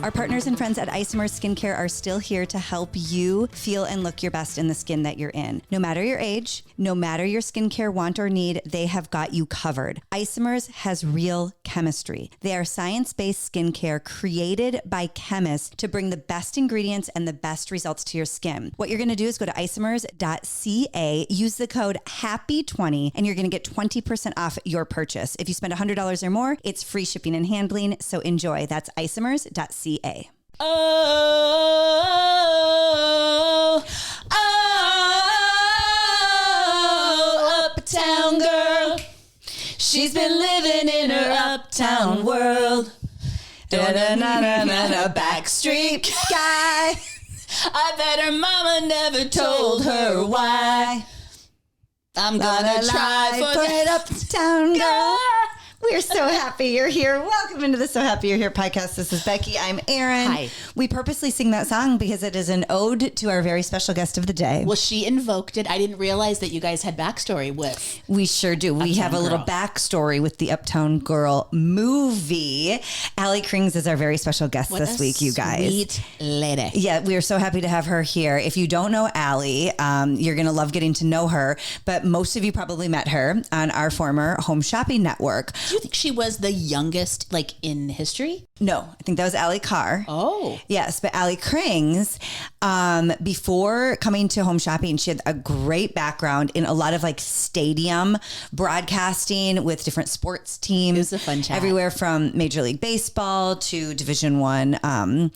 Our partners and friends at Isomers Skincare are still here to help you feel and look your best in the skin that you're in. No matter your age, no matter your skincare want or need, they have got you covered. Isomers has real chemistry. They are science-based skincare created by chemists to bring the best ingredients and the best results to your skin. What you're going to do is go to isomers.ca, use the code HAPPY20, and you're going to get 20% off your purchase. If you spend $100 or more, it's free shipping and handling, so enjoy. That's isomers.ca. Uptown girl. She's been living in her uptown world. Backstreet guy. I bet her mama never told her why. I'm gonna try for it, uptown girl. We're so happy you're here. Welcome into the So Happy You're Here podcast. This is Becky. I'm Erin. Hi. We purposely sing that song because it is an ode to our very special guest of the day. Well, she invoked it. I didn't realize that you guys had backstory with. We sure do. We have a little backstory with the Uptown Girl movie. Allie Krings is our very special guest this week, you guys. Sweet lady. Yeah, we are so happy to have her here. If you don't know Allie, you're going to love getting to know her. But most of you probably met her on our former home shopping network. Do you think she was the youngest, like, in history? No, I think that was Allie Carr. Oh. Yes, but Allie Krings, before coming to home shopping, she had a great background in a lot of like stadium broadcasting with different sports teams. It was a fun chat. Everywhere from Major League Baseball to Division I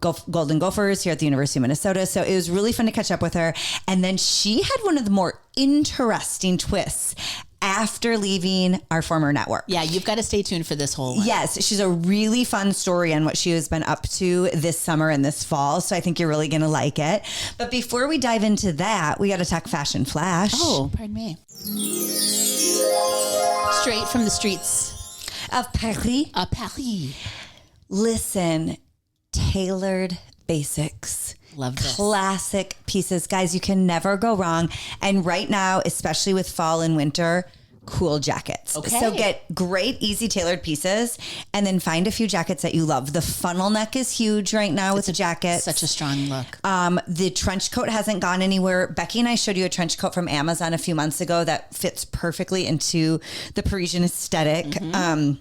Golden Gophers here at the University of Minnesota. So it was really fun to catch up with her. And then she had one of the more interesting twists after leaving our former network. Yeah, you've got to stay tuned for this whole one. Yes, she's a really fun story on what she has been up to this summer and this fall. So I think you're really going to like it. But before we dive into that, we got to talk fashion flash. Oh, pardon me. Straight from the streets Of Paris. Paris. Listen, tailored basics. Love this. Classic pieces. Guys, you can never go wrong. And right now, especially with fall and winter, cool jackets. Okay. So get great, easy tailored pieces and then find a few jackets that you love. The funnel neck is huge right now with the jacket. Such a strong look. The trench coat hasn't gone anywhere. Becky and I showed you a trench coat from Amazon a few months ago that fits perfectly into the Parisian aesthetic. Mm-hmm.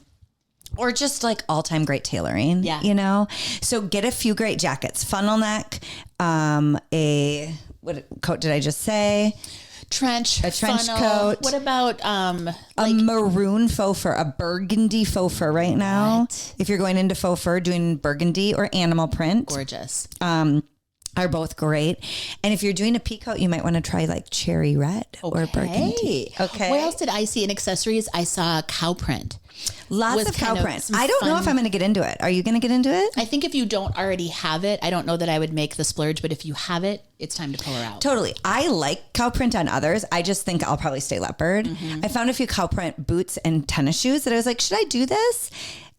Or just like all-time great tailoring, yeah. You know? So get a few great jackets. Funnel neck, what coat did I just say? A trench funnel. coat. What about a maroon faux fur, a burgundy faux fur right now? What? If you're going into faux fur, doing burgundy or animal print. Gorgeous. Are both great. And if you're doing a peacoat, you might want to try like cherry red or burgundy. Okay. What else did I see in accessories? I saw cow print. Lots of cow print. I don't know if I'm going to get into it. Are you going to get into it? I think if you don't already have it, I don't know that I would make the splurge, but if you have it, it's time to pull her out. Totally. I like cow print on others. I just think I'll probably stay leopard. I found a few cow print boots and tennis shoes that I was like, should I do this?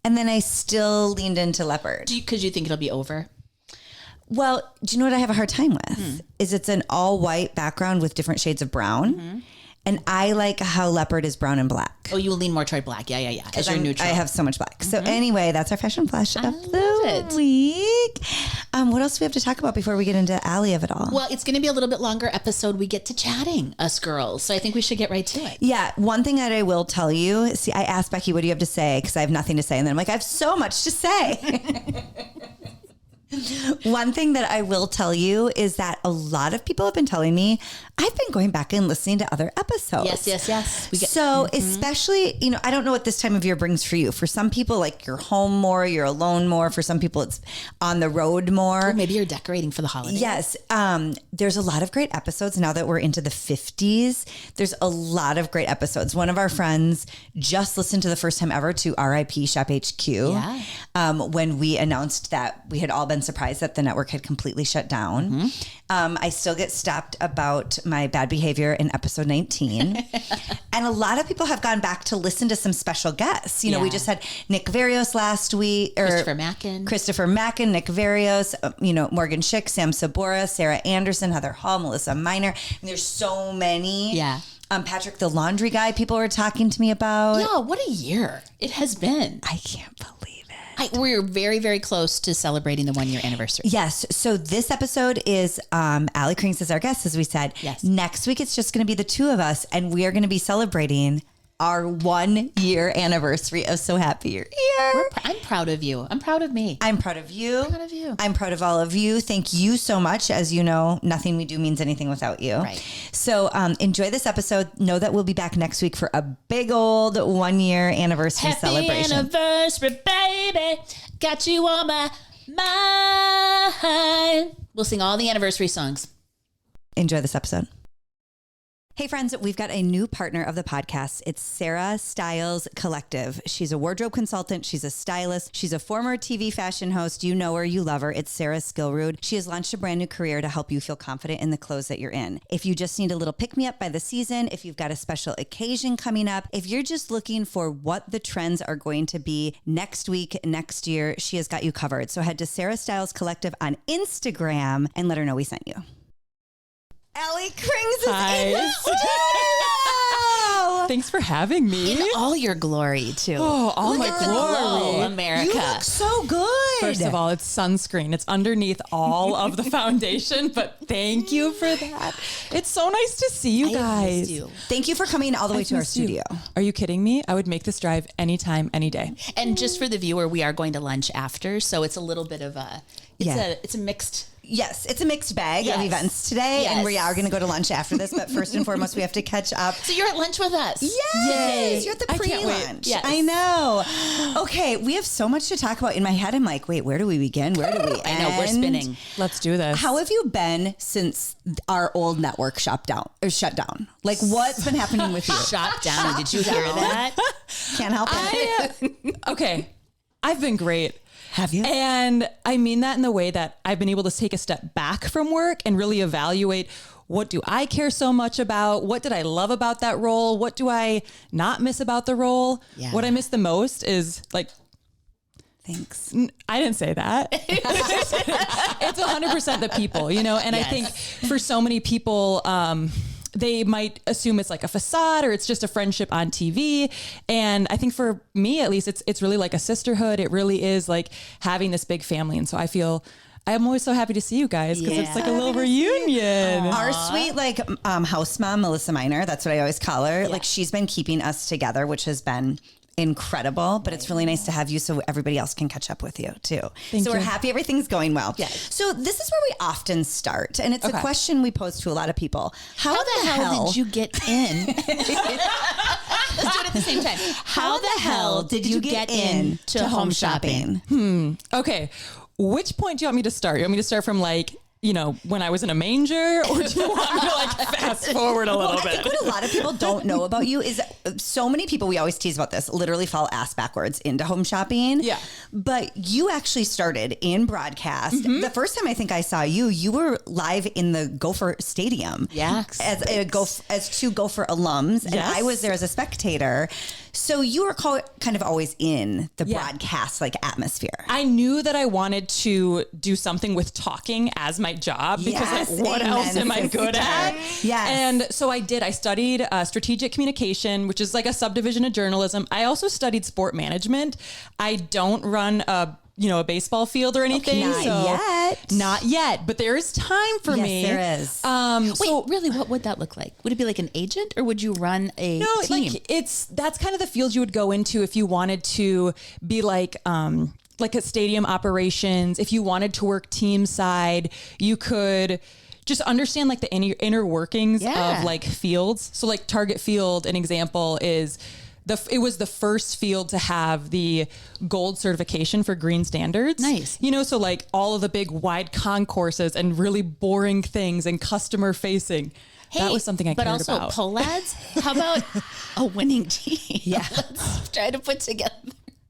And then I still leaned into leopard. Because you think it'll be over? Well, do you know what I have a hard time with? Is it's an all white background with different shades of brown. And I like how leopard is brown and black. Oh, you will lean more toward black. Yeah. As you're neutral. I have so much black. So anyway, that's our fashion flash of the week. What else do we have to talk about before we get into Allie of it all? Well, it's going to be a little bit longer episode. We get to chatting, us girls. So I think we should get right to it. Yeah. One thing that I will tell you, see, I asked Becky, what do you have to say? Because I have nothing to say. And then I'm like, I have so much to say. One thing that I will tell you is that a lot of people have been telling me I've been going back and listening to other episodes. Yes. Especially, I don't know what this time of year brings for you. For some people, like you're home more, you're alone more. For some people, it's on the road more. Or maybe you're decorating for the holidays. Yes. There's a lot of great episodes now that we're into the 50s. There's a lot of great episodes. One of our friends just listened to the first time ever to RIP Shop HQ. Yeah. When we announced that we had all been surprised that the network had completely shut down. I still get stopped about my bad behavior in episode 19. And a lot of people have gone back to listen to some special guests. We just had Nick Varios last week. Christopher Mackin, Nick Varios, Morgan Schick, Sam Sabora, Sarah Anderson, Heather Hall, Melissa Miner. And there's so many. Yeah. Patrick the laundry guy people were talking to me about. Yeah, what a year it has been. I can't believe it. We're very, very close to celebrating the 1-year anniversary. Yes. So this episode is Allie Krings is our guest, as we said. Yes. Next week, it's just going to be the two of us, and we are going to be celebrating our 1-year anniversary of So Happy You're Here. I'm proud of you. I'm proud of me. I'm proud of you. I'm proud of you. I'm proud of all of you. Thank you so much. As you know, nothing we do means anything without you. Right. So enjoy this episode. Know that we'll be back next week for a big old 1-year anniversary celebration. Happy anniversary, baby. Got you on my mind. We'll sing all the anniversary songs. Enjoy this episode. Hey friends, we've got a new partner of the podcast. It's Sarah Styles Collective. She's a wardrobe consultant. She's a stylist. She's a former TV fashion host. You know her, you love her. It's Sarah Skillrood. She has launched a brand new career to help you feel confident in the clothes that you're in. If you just need a little pick-me-up by the season, if you've got a special occasion coming up, if you're just looking for what the trends are going to be next week, next year, she has got you covered. So head to Sarah Styles Collective on Instagram and let her know we sent you. Allie Krings is in the studio. Thanks for having me. In all your glory, too. Oh, all my Look at the glow, glory. America. You look so good. First of all, it's sunscreen. It's underneath all of the foundation, but thank you for that. It's so nice to see you guys. missed you. Thank you for coming all the way to our missed you. studio. Are you kidding me? I would make this drive anytime, any day. And just for the viewer, we are going to lunch after, so it's a little bit of a, it's a mixed. Yes, it's a mixed bag of Yes. events today, and Yes. we are going to go to lunch after this. But first and foremost, we have to catch up. So you're at lunch with us. Yes, you're at the I can't wait. pre-lunch. Yes. I know. Okay, we have so much to talk about. In my head, I'm like, wait, where do we begin? Where do we end? I know, we're spinning. Let's do this. How have you been since our old network shut down? Like, what's been happening with you? Shot down. Did you hear that? Can't help it. Okay. I've been great. Have you? And I mean that in the way that I've been able to take a step back from work and really evaluate, what do I care so much about? What did I love about that role? What do I not miss about the role? Yeah. What I miss the most is like, Thanks. I didn't say that. It's 100% the people, you know? And Yes. I think for so many people, they might assume it's like a facade or it's just a friendship on TV. And I think for me, at least, it's really like a sisterhood. It really is like having this big family. And so I'm always so happy to see you guys because it's like a little reunion. Our sweet house mom, Melissa Miner, that's what I always call her. Like, she's been keeping us together, which has been incredible, but it's really nice to have you so everybody else can catch up with you too. Thank We're you. happy everything's going well. Yes. So this is where we often start, and it's a Okay. question we pose to a lot of people. How the hell did you get in? Let's do it at the same time. How the hell did you get in to home shopping? Okay. Which point do you want me to start? You want me to start from like, you know, when I was in a manger, or do you want me to like fast forward a little I think bit? what a lot of people don't know about you is so many people, we always tease about this, literally fall ass backwards into home shopping. Yeah. But you actually started in broadcast. The first time I think I saw you, you were live in the Gopher Stadium. Yes. As two Gopher alums. And Yes. I was there as a spectator. So you were kind of always in the broadcast like atmosphere. I knew that I wanted to do something with talking as my job because Yes, like, what else amen, am I good sister. at? Yes. And so I did. I studied strategic communication, which is like a subdivision of journalism. I also studied sport management. I don't run a baseball field or anything. Not yet, but there is time for me. Yes, there is. Wait, really, what would that look like? Would it be like an agent, or would you run a team? Like that's kind of the field you would go into if you wanted to be like a stadium operations. If you wanted to work team side, you could just understand like the inner workings of like fields. So like Target Field, an example is it was the first field to have the gold certification for green standards. Nice. You know, so like all of the big wide concourses and really boring things and customer facing. That was something I cared about. But also, lads, how about a winning team? Yeah. Let's try to put together.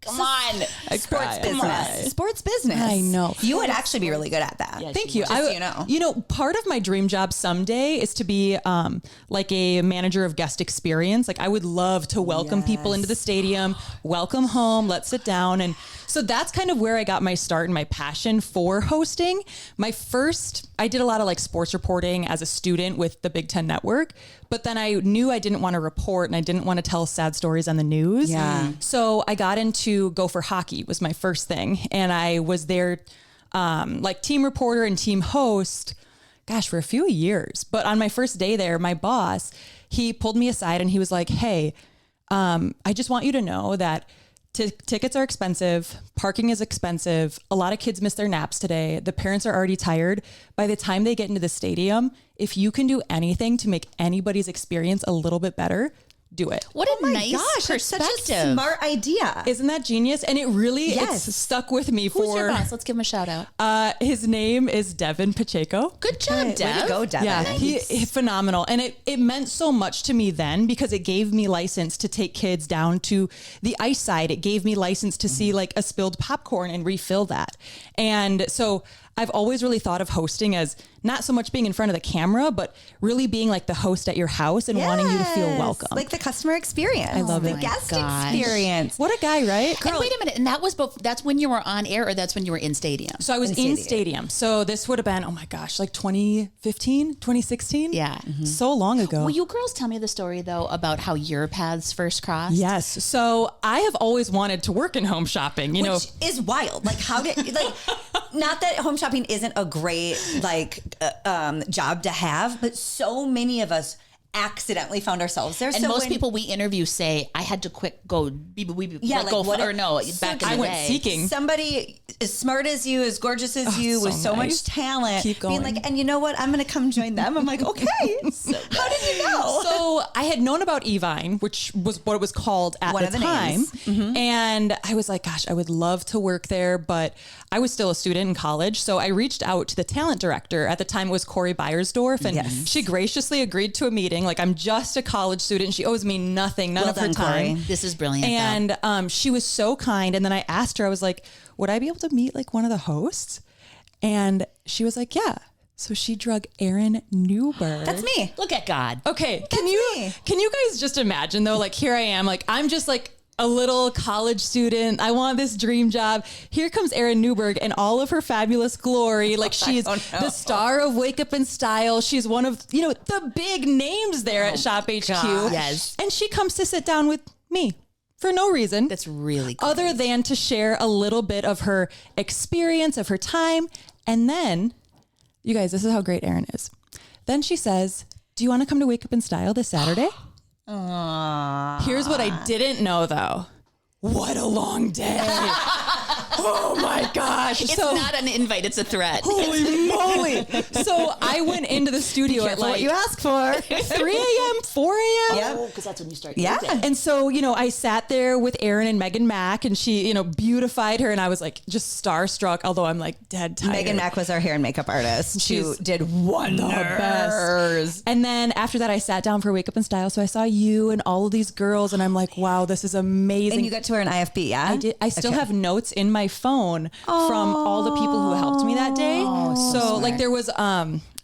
Come on. Sports business. Sports business. I know. You would actually be really good at that. Yes, Thank you. Just so you know. You know, part of my dream job someday is to be like a manager of guest experience. Like I would love to welcome people into the stadium, welcome home, let's sit down. And so that's kind of where I got my start and my passion for hosting. I did a lot of like sports reporting as a student with the Big Ten Network, but then I knew I didn't want to report and I didn't want to tell sad stories on the news. Yeah. So I got into to Gopher hockey was my first thing. And I was there like team reporter and team host, gosh, for a few years. But on my first day there, my boss, he pulled me aside and he was like, hey, I just want you to know that tickets are expensive. Parking is expensive. A lot of kids miss their naps today. The parents are already tired. By the time they get into the stadium, if you can do anything to make anybody's experience a little bit better, do it. What a nice That's perspective. such a smart idea. Isn't that genius? And it really it's stuck with me for... Who's your boss? Let's give him a shout out. His name is Devin Pacheco. Good job, Dev. Way to go, Devin. Yeah, he's phenomenal. And it meant so much to me then because it gave me license to take kids down to the ice side. It gave me license to see like a spilled popcorn and refill that. And so I've always really thought of hosting as not so much being in front of the camera, but really being like the host at your house and wanting you to feel welcome. Like the customer experience. I love the it. guest Gosh. experience. What a guy, right? And wait a minute. And that was that's when you were on air or that's when you were in stadium? So I was in stadium. So this would have been, oh my gosh, like 2015, 2016. Yeah. So long ago. Will you girls tell me the story though about how your paths first crossed? Yes. So I have always wanted to work in home shopping, you know. Which is wild. Like how did, like, not that home shopping isn't a great, like, job to have, but so many of us accidentally found ourselves there. And so most people we interview say, I had to go back in the I went day. seeking. Somebody as smart as you, as gorgeous as you, with so nice. much talent, Keep going. being like, and you know what? I'm going to come join them. I'm like, okay. How did you know? So I had known about Evine, which was what it was called at One of the the time. names. Mm-hmm. And I was like, gosh, I would love to work there, but I was still a student in college. So I reached out to the talent director. At the time it was Corey Beiersdorf, and she graciously agreed to a meeting. Like, I'm just a college student. She owes me nothing, none of her time. Corey. This is brilliant. And she was so kind. And then I asked her, I was like, would I be able to meet like one of the hosts? And she was like, yeah. So she drug Erin Newberg. That's me. Look at God. Okay. Can you guys just imagine though, like here I am, like I'm just like a little college student. I want this dream job. Here comes Erin Newberg in all of her fabulous glory. Like she's the star of Wake Up in Style. She's one of, you know, the big names there at Shop HQ. Yes. And she comes to sit down with me for no reason. That's really cool. Other than to share a little bit of her experience, of her time. And then, you guys, this is how great Erin is. Then she says, do you want to come to Wake Up in Style this Saturday? Here's what I didn't know though. What a long day. Oh my gosh. It's not an invite, it's a threat. Holy moly. So I went into the studio at like what you ask for. 3 a.m., 4 a.m. Yeah. Because that's when you start. Yeah. And so, you know, I sat there with Erin and Megan Mack and she, you know, beautified her. And I was like just starstruck, although I'm like dead tired. Megan Mack was our hair and makeup artist. She She's did wonders. And then after that, I sat down for Wake Up in Style. So I saw you and all of these girls and I'm like, wow, this is amazing. And you got to wear an IFB, yeah? I did. I still have notes in my phone from all the people who helped me that day. So like there was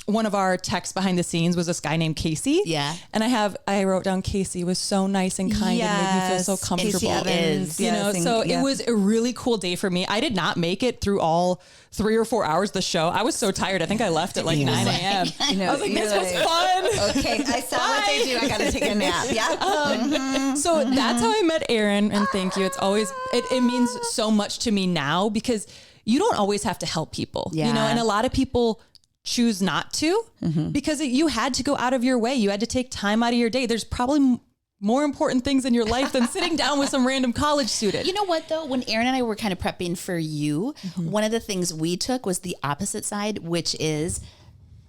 one of our techs behind the scenes was this guy named Casey. Yeah. And I wrote down Casey was so nice and kind and made me feel so comfortable. Evans, you know, so it was a really cool day for me. I did not make it through all 3 or 4 hours of the show. I was so tired. I think I left at like 9 a.m. I was like, this was fun. Okay, I saw what they do. I got to take a nap. Yeah. So that's how I met Erin, and thank you. It's always, it means so much to me now because you don't always have to help people, you know, and a lot of people choose not to because you had to go out of your way. You had to take time out of your day. There's probably more important things in your life than sitting down with some random college student. You know what though? When Erin and I were kind of prepping for you, one of the things we took was the opposite side, which is,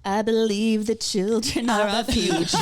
I believe the children are our future.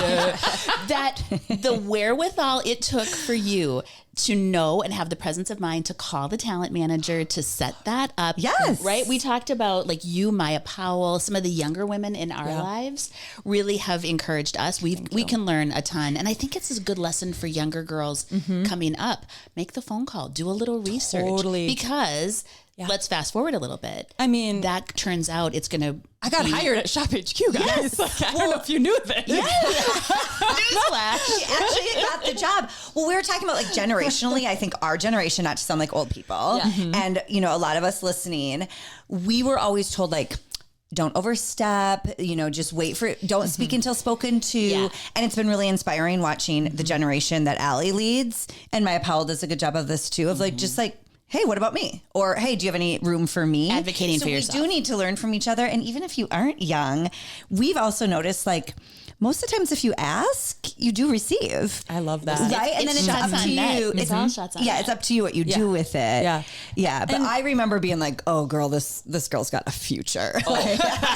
That the wherewithal it took for you to know and have the presence of mind to call the talent manager to set that up. Yes. Right? We talked about like you, Maya Powell, some of the younger women in our lives really have encouraged us. We can learn a ton. And I think it's a good lesson for younger girls coming up. Make the phone call, do a little research. Totally. Because let's fast forward a little bit. I mean, that turns out it's going to I got hired at Shop HQ, guys. Yes. Like, I don't know if you knew this. Newsflash. She actually got the job. Well, we were talking about like generationally, I think our generation, not to sound like old people, and you know, a lot of us listening, we were always told like, don't overstep, you know, just wait for it. Don't speak until spoken to. Yeah. And it's been really inspiring watching the generation that Allie leads. And Maya Powell does a good job of this too, of like, just like, hey, what about me? Or, hey, do you have any room for me? Advocating for yourself. We do need to learn from each other. And even if you aren't young, we've also noticed like most of the times if you ask, you do receive. I love that. Right? And then it's up to you. It's all shots on net. It's up to you what you do with it. Yeah. Yeah. But I remember being like, oh, girl, this girl's got a future.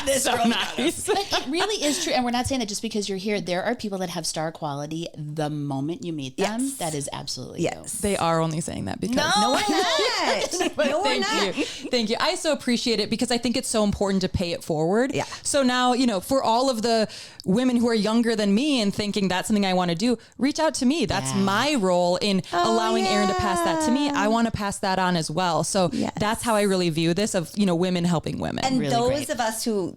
This so nice. But it really is true. And we're not saying that just because you're here. There are people that have star quality the moment you meet them. Yes. That is absolutely dope. They are only saying that because No, we're not. No, we're not. Thank you. I so appreciate it because I think it's so important to pay it forward. Yeah. So now, for all of the women who are younger than me and thinking that's something I want to do, reach out to me. That's my role in allowing Erin to pass that to me. I want to pass that on as well. So that's how I really view this of, women helping women. And really those great. of us who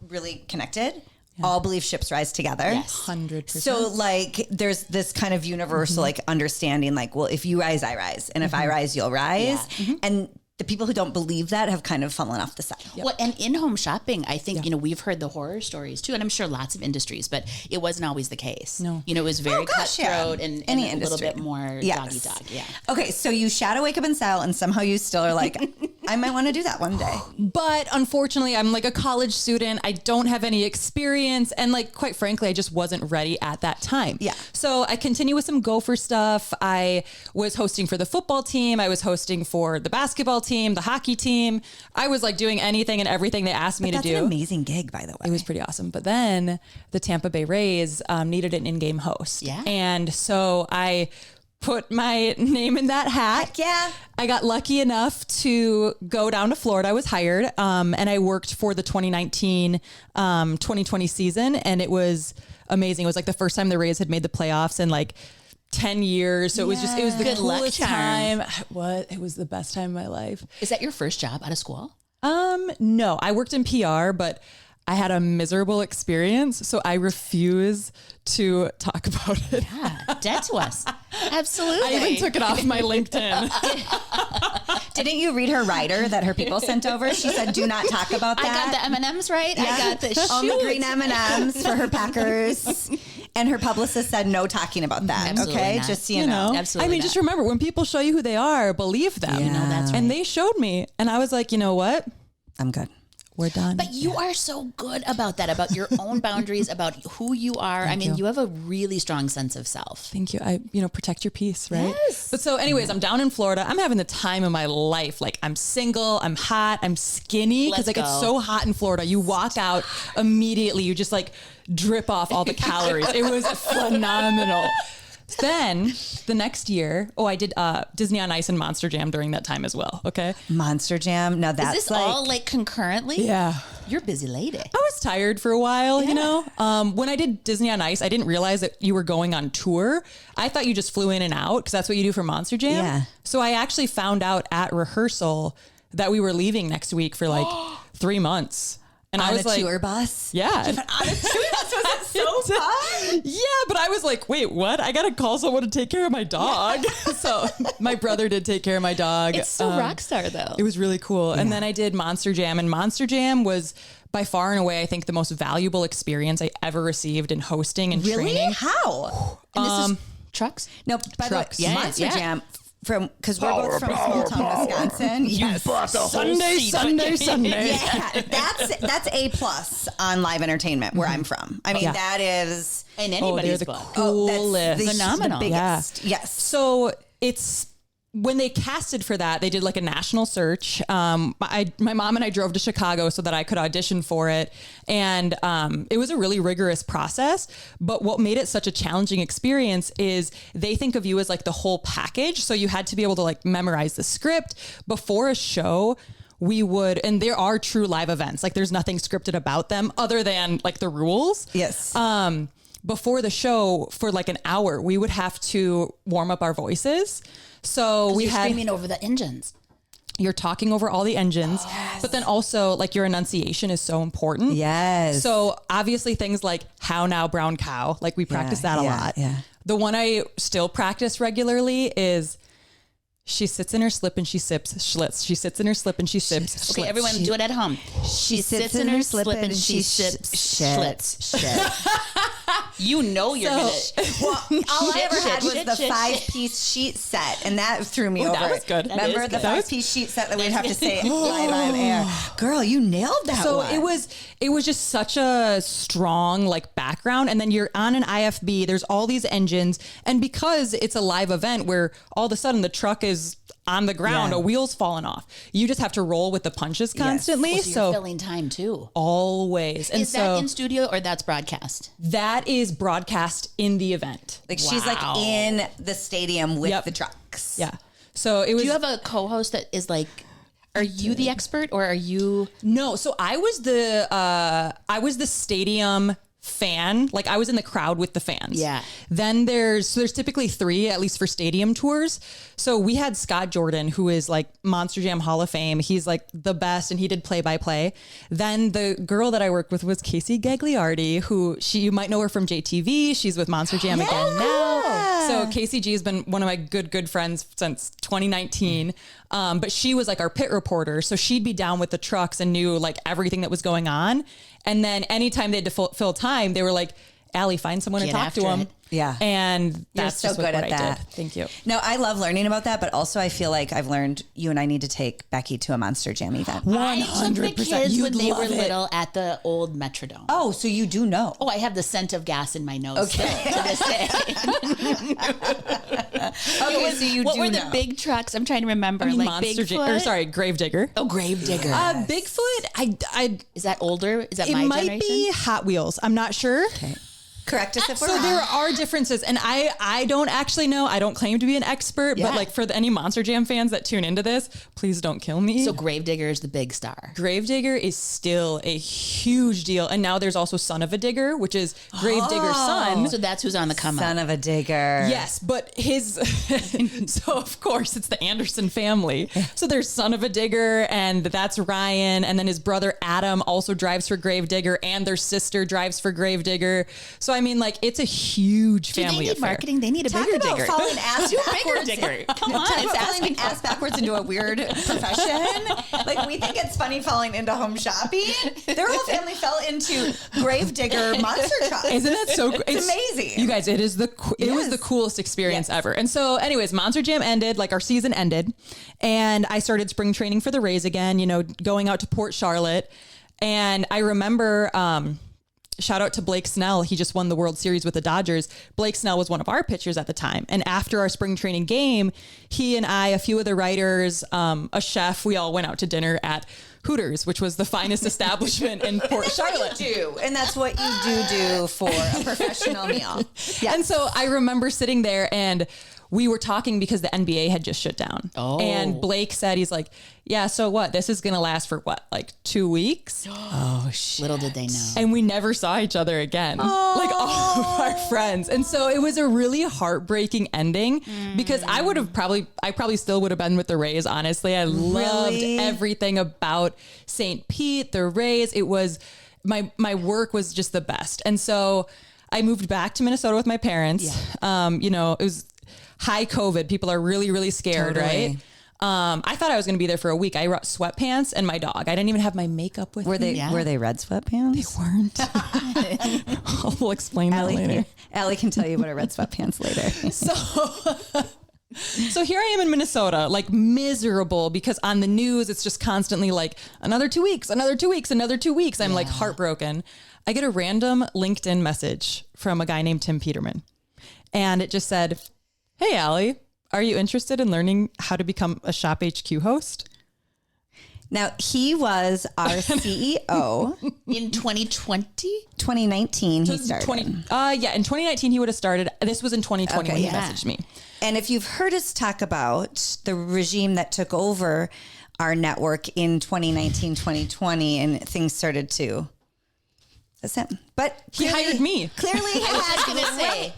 really connected all believe ships rise together. Yes. 100%. So like there's this kind of universal like understanding like, well, if you rise, I rise. And if I rise, you'll rise. And the people who don't believe that have kind of fallen off the side. Well, and in-home shopping, I think, we've heard the horror stories too, and I'm sure lots of industries, but it wasn't always the case. No. It was very cutthroat and Any a little industry. bit more doggy-dog. Yeah. Okay, so you shadow wake up and sell, and somehow you still are like, I might want to do that one day. But unfortunately, I'm like a college student. I don't have any experience. And like, quite frankly, I just wasn't ready at that time. Yeah. So I continue with some Gopher stuff. I was hosting for the football team. I was hosting for the basketball team, the hockey team. I was like doing anything and everything they asked me to do. That's an amazing gig, by the way. It was pretty awesome. But then the Tampa Bay Rays needed an in-game host. Yeah. And so I put my name in that hat. Heck yeah. I got lucky enough to go down to Florida. I was hired and I worked for the 2019-2020 season. And it was amazing. It was like the first time the Rays had made the playoffs in like 10 years. So it was the Good luck coolest charm. time. It was the best time of my life. Is that your first job out of school? No, I worked in PR, but I had a miserable experience. So I refuse to talk about it. Yeah, dead to us. Absolutely. I even took it off my LinkedIn. Didn't you read her rider that her people sent over? She said, do not talk about that. I got the M&Ms right. Yeah. I got the on the green M&Ms for her Packers. And her publicist said no talking about that. Absolutely okay, not. just so you know. Absolutely I mean, just remember when people show you who they are, believe them. Yeah. That's right. And they showed me, and I was like, you know what? I'm good. We're done. But you are so good about that, about your own boundaries, about who you are. You have a really strong sense of self. Thank you. Protect your peace, right? Yes. But so anyways, I'm down in Florida. I'm having the time of my life. Like I'm single, I'm hot, I'm skinny. Cause Let's like go. it's so hot in Florida. You walk out immediately, you just like drip off all the calories. It was phenomenal. Then the next year, I did Disney on Ice and Monster Jam during that time as well. Okay. Monster Jam. Now that's Is this all like concurrently? Yeah. You're a busy lady. I was tired for a while, when I did Disney on Ice, I didn't realize that you were going on tour. I thought you just flew in and out because that's what you do for Monster Jam. Yeah. So I actually found out at rehearsal that we were leaving next week for like 3 months. And I was like, tour bus. yeah. On a tour bus was it so fun? Yeah, but I was like, wait, what? I got to call someone to take care of my dog. So my brother did take care of my dog. It's so rock star though. It was really cool. And then I did Monster Jam, and Monster Jam was by far and away, I think, the most valuable experience I ever received in hosting and Really? training. How? And this is trucks? No, by Trucks. the way, Yeah, Monster yeah. Jam because we're both from small town Wisconsin. Yes. Sunday. Yeah, that's A+ on live entertainment where I'm from. I mean, Yeah. that is In they're anybody's the book. coolest. Phenomenal. The biggest. Yes. So it's when they casted for that, they did like a national search. My mom and I drove to Chicago so that I could audition for it. And it was a really rigorous process. But what made it such a challenging experience is they think of you as like the whole package. So you had to be able to like memorize the script before a show. We would, and there are true live events. Like there's nothing scripted about them other than like the rules. Yes. Before the show for like an hour, we would have to warm up our voices. So we You're had screaming over the engines. you're talking over all the engines, but then also like your enunciation is so important. Yes. So obviously things like how now brown cow, like we practice that a lot. Yeah. The one I still practice regularly is she sits in her slip and she sips Schlitz. She sits in her slip and she sips Okay, Schlitz. everyone do it at home. She sits in her slip and she sips Schlitz. You know you're gonna. Well, all I ever had was shit, the shit, 5-piece sheet set, and that threw me over. That was good. Remember the 5-piece sheet set that we'd have to say live on air? Girl, you nailed that So one. it was just such a strong like background, and then you're on an IFB. There's all these engines, and because it's a live event where all of a sudden the truck is on the ground, Yeah. a wheel's falling off. You just have to roll with the punches constantly. Well, so you're filling time too. Always. And Is so that in studio or that's broadcast? that is broadcast in the event. like she's like in the stadium with Yep. the trucks. Yeah. So it was. Do you have a co-host that is like? Are you the expert or are you? No, so I was the stadium fan. Like I was in the crowd with the fans. Yeah. Then there's typically 3, at least for stadium tours. So we had Scott Jordan, who is like Monster Jam Hall of Fame. He's like the best, and he did play-by-play. Then the girl that I worked with was Casey Gagliardi, who you might know her from JTV. She's with Monster Jam again now. So Casey G has been one of my good friends since 2019. But she was like our pit reporter. So she'd be down with the trucks and knew like everything that was going on. And then anytime they had to fill time, they were like, Allie, find someone to Get talk after to them. it. Yeah. And that's so just good what at I that. did. Thank you. No, I love learning about that, but also I feel like I've learned you and I need to take Becky to a Monster Jam event. I took the 100%. kids You'd when they were love it. little at the old Metrodome. Oh, so you do know. Oh, I have the scent of gas in my nose still to this day. Okay, so you What do were the know. big trucks? I'm trying to remember. I mean, like Monster Jam, Bigfoot? or sorry, Gravedigger. Oh, Gravedigger. Bigfoot, I Is that older? Is that it my might generation? be Hot Wheels. I'm not sure. Correct us if we're So wrong. there are differences, and I don't actually know. I don't claim to be an expert, Yeah. but like for any Monster Jam fans that tune into this, please don't kill me. So Gravedigger is the big star. Gravedigger is still a huge deal, and now there's also Son of a Digger, which is Gravedigger's son. So that's who's on the come Son up. of a digger. Yes, but his so of course it's the Anderson family. So there's Son of a Digger, and that's Ryan, and then his brother Adam also drives for Gravedigger, and their sister drives for Gravedigger. So I mean, like it's a huge Do they family need affair. marketing? They need a Talk bigger about digger. falling ass backwards. digger. Come on, Talk it's about asking falling ass backwards into a weird profession. Like we think it's funny falling into home shopping. Their whole family fell into Gravedigger monster trucks. Isn't that so? It's amazing. You guys, it was the coolest experience ever. And so, anyways, Monster Jam ended, like our season ended, and I started spring training for the Rays again. You know, going out to Port Charlotte, and I remember. Shout out to Blake Snell. He just won the World Series with the Dodgers. Blake Snell was one of our pitchers at the time. And after our spring training game, he and I, a few of the writers, a chef, we all went out to dinner at Hooters, which was the finest establishment in Port Charlotte. What you do, and that's what you do for a professional meal. Yeah. And so I remember sitting there and we were talking because the NBA had just shut down. Oh. And Blake said, he's like, yeah, so what? This is going to last for what? Like 2 weeks? Oh shit. Little did they know. And we never saw each other again, like all of our friends. And so it was a really heartbreaking ending because I probably still would have been with the Rays. Honestly, I loved everything about St. Pete, the Rays. It was my work was just the best. And so I moved back to Minnesota with my parents. You know, it was high COVID. People are really, really scared, Totally. right? I thought I was going to be there for a week. I brought sweatpants and my dog. I didn't even have my makeup with Were me. they red sweatpants? They weren't. We'll explain that later. Allie can tell you what are red sweatpants later. So here I am in Minnesota, like miserable because on the news, it's just constantly like another 2 weeks, another 2 weeks, another 2 weeks. I'm like heartbroken. I get a random LinkedIn message from a guy named Tim Peterman. And it just said, hey, Allie, are you interested in learning how to become a Shop HQ host? Now, he was our CEO. In 2020? 2019, he started. In 2019, he would have started. This was in 2020 when he messaged me. And if you've heard us talk about the regime that took over our network in 2019, 2020, and things started to... That's him. But He hired me. Clearly, he had gonna say.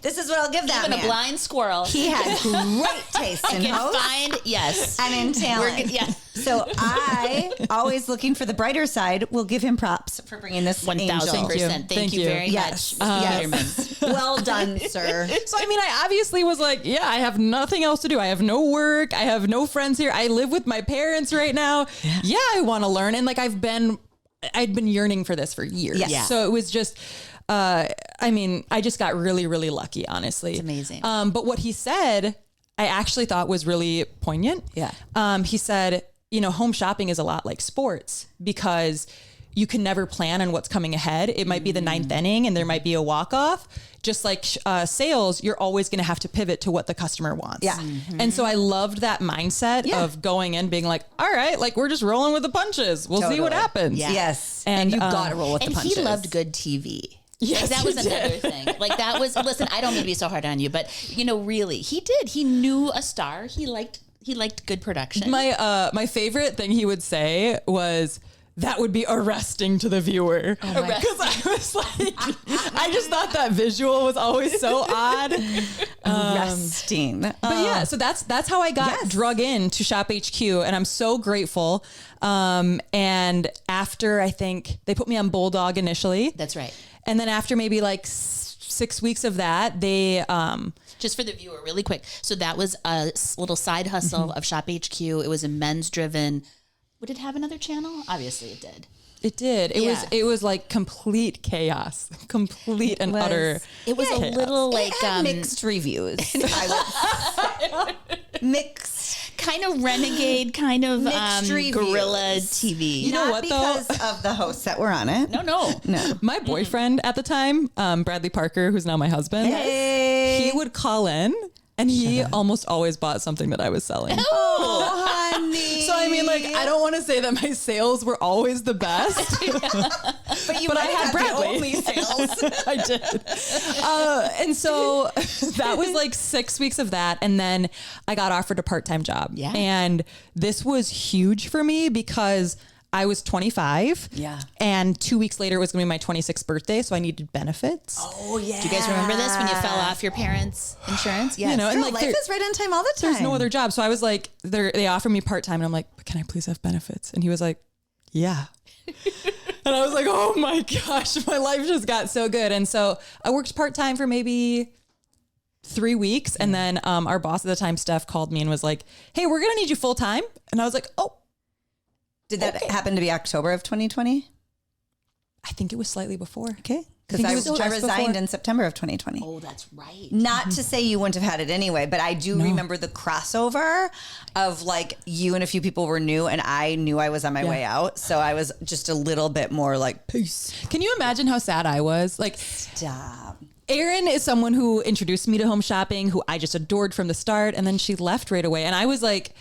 this is what I'll give that Even man. a blind squirrel. He had great taste in can host find, yes. and in talent. So I, always looking for the brighter side, will give him props for bringing this 1,000%. Thank you very Yes. much, Mr. Yes. Well done, sir. So, I mean, I obviously was like, yeah, I have nothing else to do. I have no work. I have no friends here. I live with my parents right now. Yeah, I want to learn. And like, I'd been yearning for this for years. Yes. Yeah. So it was just I mean, I just got really, really lucky, honestly. It's amazing. But what he said, I actually thought was really poignant. Yeah. He said, home shopping is a lot like sports because you can never plan on what's coming ahead. It might be the ninth inning and there might be a walk-off. Just like sales, you're always going to have to pivot to what the customer wants. Yeah. And so I loved that mindset of going in being like, all right, like we're just rolling with the punches. We'll see what happens. Yeah. Yes. And you got to roll with the punches. And he loved good TV. Yes, that was he did. another thing. Like that was, listen, I don't mean to be so hard on you, but really, he did. He knew a star. He liked good production. My favorite thing he would say was, that would be arresting to the viewer. Because I was like, I just thought that visual was always so odd. Arresting. But yeah, so that's how I got drug into Shop HQ, and I'm so grateful. And after, I think they put me on Bulldog initially. That's right. And then after maybe like 6 weeks of that, they just for the viewer, really quick. So that was a little side hustle of Shop HQ. It was a men's driven. Would it have another channel? Obviously it did. It did. It was like complete chaos, complete and utter. It was chaos. a little like It had mixed reviews. Mixed. kind of renegade, kind of Mixed reviews. guerrilla TV. You know what, though? Because of the hosts that were on it. No. My boyfriend at the time, Bradley Parker, who's now my husband, he would call in and he almost always bought something that I was selling. Oh, honey. So I mean, like, I don't want to say that my sales were always the best, but I had Bradley. the only sales. I did. And so that was like 6 weeks of that. And then I got offered a part-time job. Yeah. And this was huge for me because I was 25. Yeah. And 2 weeks later, it was going to be my 26th birthday. So I needed benefits. Oh, yeah. Do you guys remember this when you fell off your parents' insurance? Yes. You know, and Girl, like life is right on time all the time. there's no other job. So I was like, they offered me part-time and I'm like, but can I please have benefits? And he was like, yeah. And I was like, oh my gosh, my life just got so good. And so I worked part-time for maybe 3 weeks. And then our boss at the time, Steph, called me and was like, hey, we're going to need you full-time. And I was like, oh. Did that happen to be October of 2020? I think it was slightly before. Okay. Because think I it was just resigned before. in September of 2020. Oh, that's right. Not to say you wouldn't have had it anyway, but I do remember the crossover of like you and a few people were new and I knew I was on my way out. So I was just a little bit more like, peace. Can you imagine how sad I was? Like, Stop. Erin is someone who introduced me to home shopping, who I just adored from the start. And then she left right away. And I was like,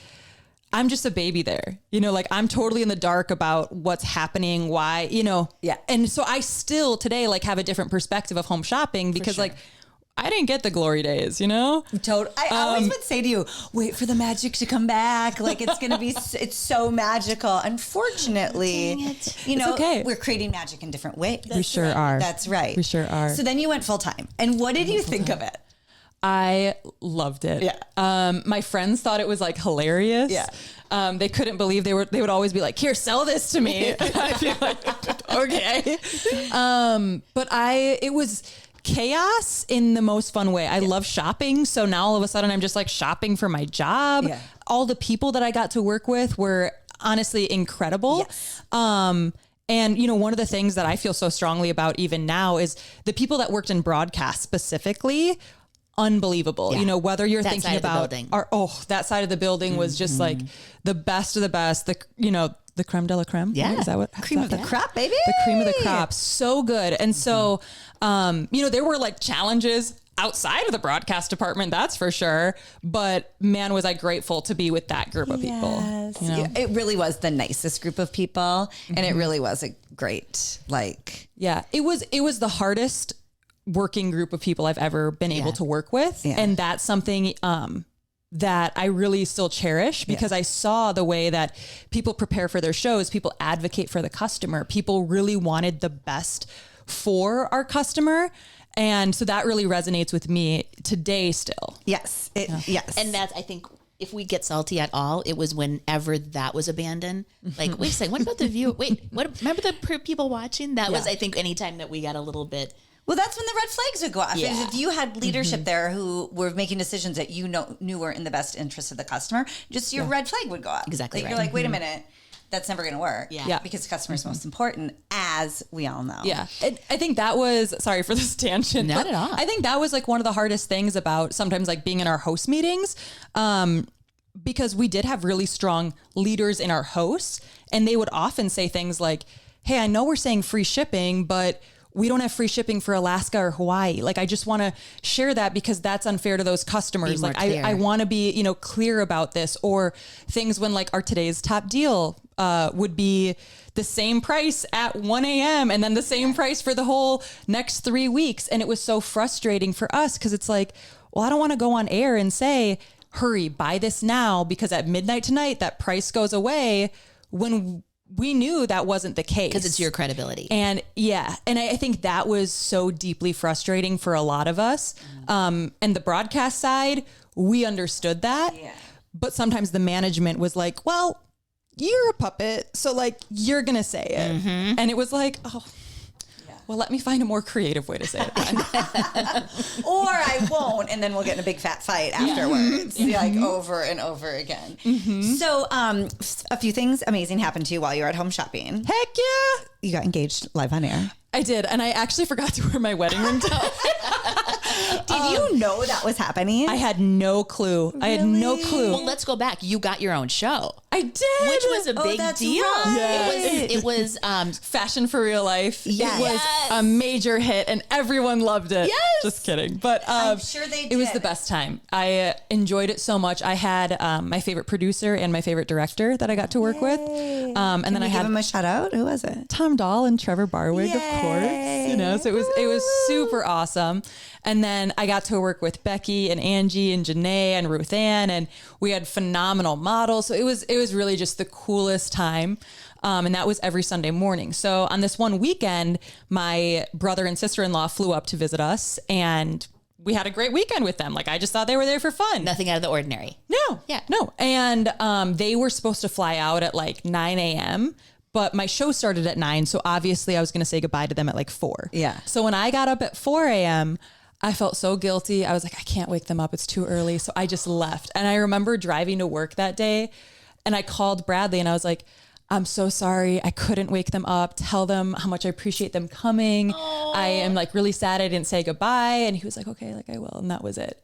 I'm just a baby there, like I'm totally in the dark about what's happening, why, Yeah. And so I still today like have a different perspective of home shopping because like I didn't get the glory days, Total. I always would say to you, wait for the magic to come back. Like it's going to be, it's so magical. Unfortunately, okay. We're creating magic in different ways. We sure are. That's right. We sure are. So then you went full time. And what did you think of it? I loved it. Yeah. My friends thought it was like hilarious. Yeah. They couldn't believe they would always be like, here, sell this to me. I'd be like, okay. But it was chaos in the most fun way. I love shopping. So now all of a sudden I'm just like shopping for my job. Yeah. All the people that I got to work with were honestly incredible. Yes. And, one of the things that I feel so strongly about even now is the people that worked in broadcast specifically, unbelievable. Yeah. Whether you're That thinking side of the about building. that side of the building was just like the best of the best. The creme de la creme. Yeah. Right? Is that what? Cream of the crop, baby. The cream of the crop. So good. And so, there were like challenges outside of the broadcast department, that's for sure. But man, was I grateful to be with that group of people. Yes. Yeah, it really was the nicest group of people. And it really was a great, Yeah, it was the hardest working group of people I've ever been able to work with. Yeah. And that's something that I really still cherish because I saw the way that people prepare for their shows, people advocate for the customer, people really wanted the best for our customer. And so that really resonates with me today still. yes. Yes. And that's, I think, if we get salty at all, it was whenever that was abandoned. Like, wait a second, what about the view? Wait, remember the people watching? That was, I think, anytime that we got a little bit. Well, that's when the red flags would go off. Yeah. If you had leadership there who were making decisions that knew were in the best interest of the customer, just your red flag would go off. Exactly You're right. like, wait a minute. that's never going to work. Yeah. Because the customer's most important, as we all know. Yeah. And I think that was, sorry for this tangent. Not at all. I think that was like one of the hardest things about sometimes like being in our host meetings. Because we did have really strong leaders in our hosts, and they would often say things like, hey, I know we're saying free shipping, but we don't have free shipping for Alaska or Hawaii. Like, I just want to share that because that's unfair to those customers. Like, I want to be, you know, clear about this. Or things when like our today's top deal would be the same price at 1 a.m. and then the same price for the whole next 3 weeks. And it was so frustrating for us because it's like, well, I don't want to go on air and say, hurry, buy this now, because at midnight tonight, that price goes away, when we knew that wasn't the case. Because it's your credibility. And yeah, and I think that was so deeply frustrating for a lot of us. And the broadcast side, we understood that. Yeah. But sometimes the management was like, well, you're a puppet, so like, you're going to say it. Mm-hmm. And it was like, oh, well, let me find a more creative way to say it then. Or I won't, and then we'll get in a big fat fight afterwards, like over and over again. Mm-hmm. So a few things amazing happened to you while you were at home shopping. Heck yeah. You got engaged live on air. I did, and I actually forgot to wear my wedding ring towel. Did you know that was happening? I had no clue. Really? I had no clue. Well, let's go back. You got your own show. I did. Which was a big deal. Right. Yes. It was Fashion for Real Life. Yes. It was a major hit and everyone loved it. Yes. Just kidding. But I'm sure they did. It was the best time. I enjoyed it so much. I had my favorite producer and my favorite director that I got to work with. And then I had give him a shout out. Who was it? Tom Dahl and Trevor Barwig, of course. You know, so it was super awesome. And then I got to work with Becky and Angie and Janae and Ruth Ann, and we had phenomenal models. So it was really just the coolest time. And that was every Sunday morning. So on this one weekend, my brother and sister-in-law flew up to visit us, and we had a great weekend with them. Like, I just thought they were there for fun. Nothing out of the ordinary. No. Yeah. No. And they were supposed to fly out at like 9 a.m., but my show started at 9. So obviously I was going to say goodbye to them at like 4. Yeah. So when I got up at 4 a.m., I felt so guilty. I was like, I can't wake them up. It's too early. So I just left. And I remember driving to work that day, and I called Bradley and I was like, I'm so sorry. I couldn't wake them up. Tell them how much I appreciate them coming. Aww. I am like really sad I didn't say goodbye. And he was like, okay, like I will. And that was it.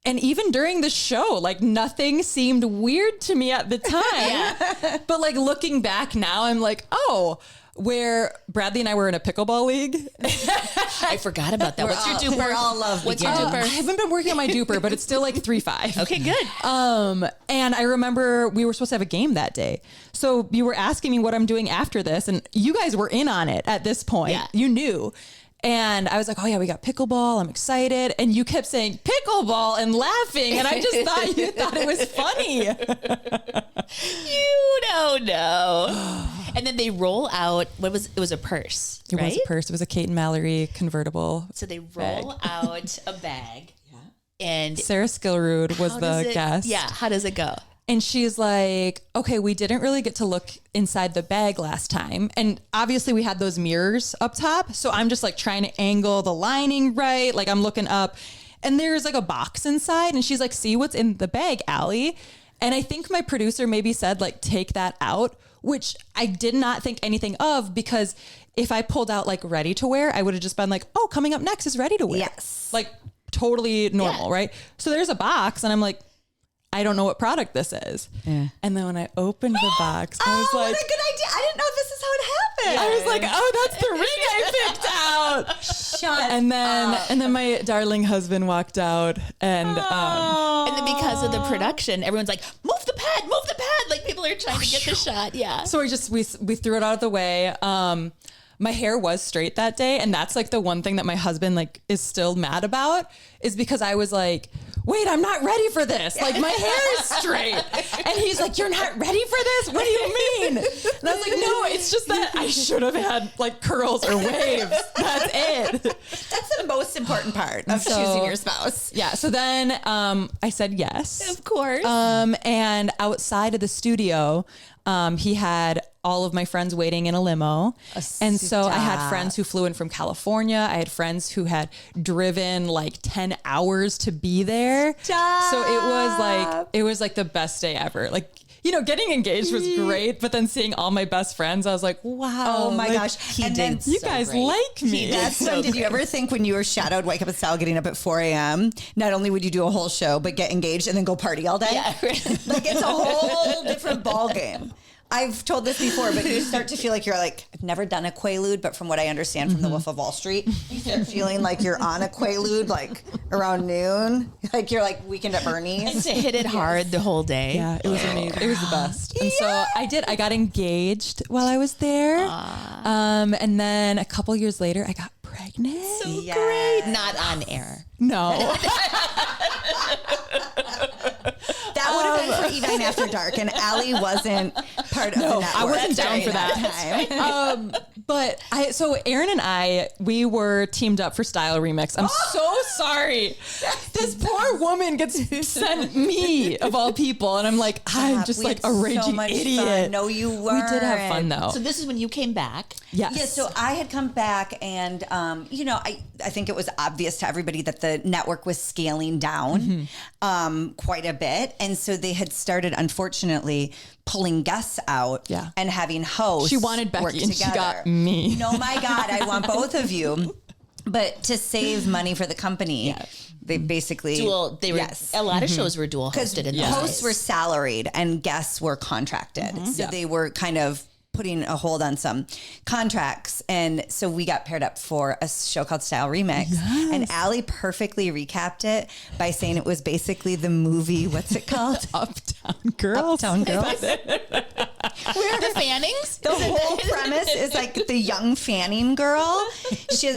And even during the show, like nothing seemed weird to me at the time. But like looking back now, I'm like, oh, where Bradley and I were in a pickleball league. I forgot about that. What's your duper? We're all love. What's your duper? I haven't been working on my duper, but it's still like 3.5. Okay, good. And I remember we were supposed to have a game that day. So you were asking me what I'm doing after this, and you guys were in on it at this point. Yeah. You knew. And I was like, oh yeah, we got pickleball. I'm excited. And you kept saying pickleball and laughing. And I just thought you thought it was funny. You don't know. And then they roll out, it was a purse, It right? was a purse. It was a Kate and Mallory convertible. So they roll out a bag. Yeah. And Sarah Skillrood was the guest. Yeah. How does it go? And she's like, okay, we didn't really get to look inside the bag last time. And obviously we had those mirrors up top. So I'm just like trying to angle the lining right. Like I'm looking up, and there's like a box inside. And she's like, see what's in the bag, Allie. And I think my producer maybe said like, take that out, which I did not think anything of, because if I pulled out like ready to wear, I would have just been like, oh, coming up next is ready to wear. Yes. Like totally normal, right? So there's a box, and I'm like, I don't know what product this is. Yeah. And then when I opened the box, I was like, what a good idea. I didn't know this is how it happened. I was like, oh, that's the ring I picked out. Shut and then my darling husband walked out, and and then because of the production, everyone's like, move the pad. Like people are trying to get the shot. Yeah. So we threw it out of the way. My hair was straight that day, and that's like the one thing that my husband like is still mad about, is because I was like, wait, I'm not ready for this. Like my hair is straight. And he's like, you're not ready for this? What do you mean? And I was like, no, it's just that I should have had like curls or waves. That's it. That's the most important part of choosing your spouse. Yeah. So then I said yes. Of course. And outside of the studio, he had all of my friends waiting in a limo. And so I had friends who flew in from California. I had friends who had driven like 10 hours to be there. Stop. So it was like the best day ever. Like, you know, getting engaged was great, but then seeing all my best friends, I was like, wow. Oh my like, gosh. He and did then you guys great. like me. That's when did you ever think when you were shadowed Wake Up in Style getting up at 4 a.m. not only would you do a whole show but get engaged and then go party all day? Yeah. Like it's a whole different ball game. I've told this before, but you start to feel like you're like, I've never done a Quaalude, but from what I understand from the Wolf of Wall Street, you start feeling like you're on a Quaalude like around noon. Like you're like Weekend at Bernie's. And to hit it hard the whole day. Yeah, it was amazing. It was the best. And so I got engaged while I was there. And then a couple years later, I got pregnant. So Yes. great. Not on air. No. That would have been for Edine After Dark, and Allie wasn't part of the network. I wasn't down for that. But so Erin and I, we were teamed up for Style Remix. I'm so sorry. This poor woman gets sent me of all people, and I'm like, I'm just We like had a raging so much idiot. fun. No, you weren't. We did have fun though. So this is when you came back. Yes. Yeah, so I had come back and, you know, I think it was obvious to everybody that the network was scaling down quite a bit. And so they had started, unfortunately, pulling guests out and having hosts. She wanted Becky work and together. she got me. No, my God, I want both of you. But to save money for the company, they basically... They were, a lot of shows were dual hosted in those hosts days. were salaried and guests were contracted. So they were kind of putting a hold on some contracts. And so we got paired up for a show called Style Remix. And Allie perfectly recapped it by saying it was basically the movie, what's it called? Uptown Girls. Uptown Girls. We're the Fannings. The whole premise is like the young Fanning girl.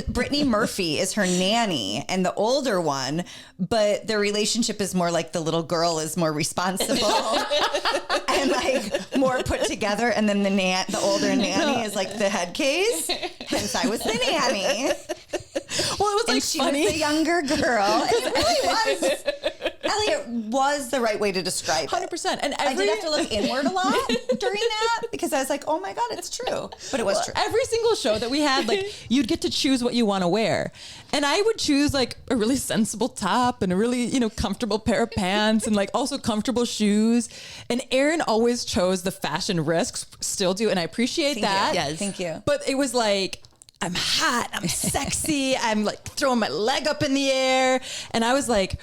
Brittany Murphy is her nanny and the older one, but their relationship is more like the little girl is more responsible and like more put together. And then the older nanny is like the head case. Hence I was the nanny. Well, it was like And she funny. was the younger girl. And it really was. Elliot was the right way to describe it. 100%. And I did have to look inward a lot during that because I was like, oh my God, it's true. But it was true. Every single show that we had, like, you'd get to choose what you want to wear. And I would choose like a really sensible top and a really, you know, comfortable pair of pants and like also comfortable shoes. And Erin always chose the fashion risks, still do. And I appreciate that. Yes. Thank you. But it was like, I'm hot, I'm sexy, I'm like throwing my leg up in the air. And I was like,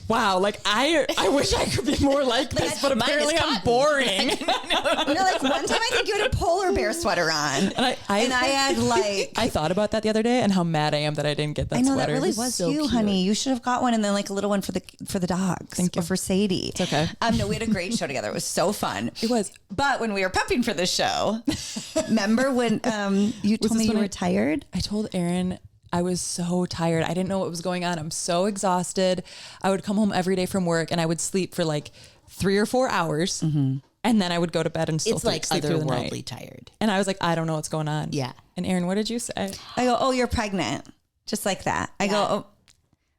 wow, like I wish I could be more like this, but apparently I'm boring. No, like one time I think you had a polar bear sweater on. And I had like... I thought about that the other day and how mad I am that I didn't get that I know sweater. that really It was so you, cute. honey. You should have got one and then like a little one for the dogs. Thank you. Or for Sadie. It's okay. No, we had a great show together. It was so fun. It was. But when we were prepping for the show, remember when you told me you were tired? I told Erin I was so tired. I didn't know what was going on. I'm so exhausted. I would come home every day from work and I would sleep for like 3 or 4 hours. Mm-hmm. And then I would go to bed and still It's like sleep through the night. otherworldly tired. And I was like, I don't know what's going on. Yeah. And Erin, what did you say? I go, oh, you're pregnant. Just like that. I go, oh,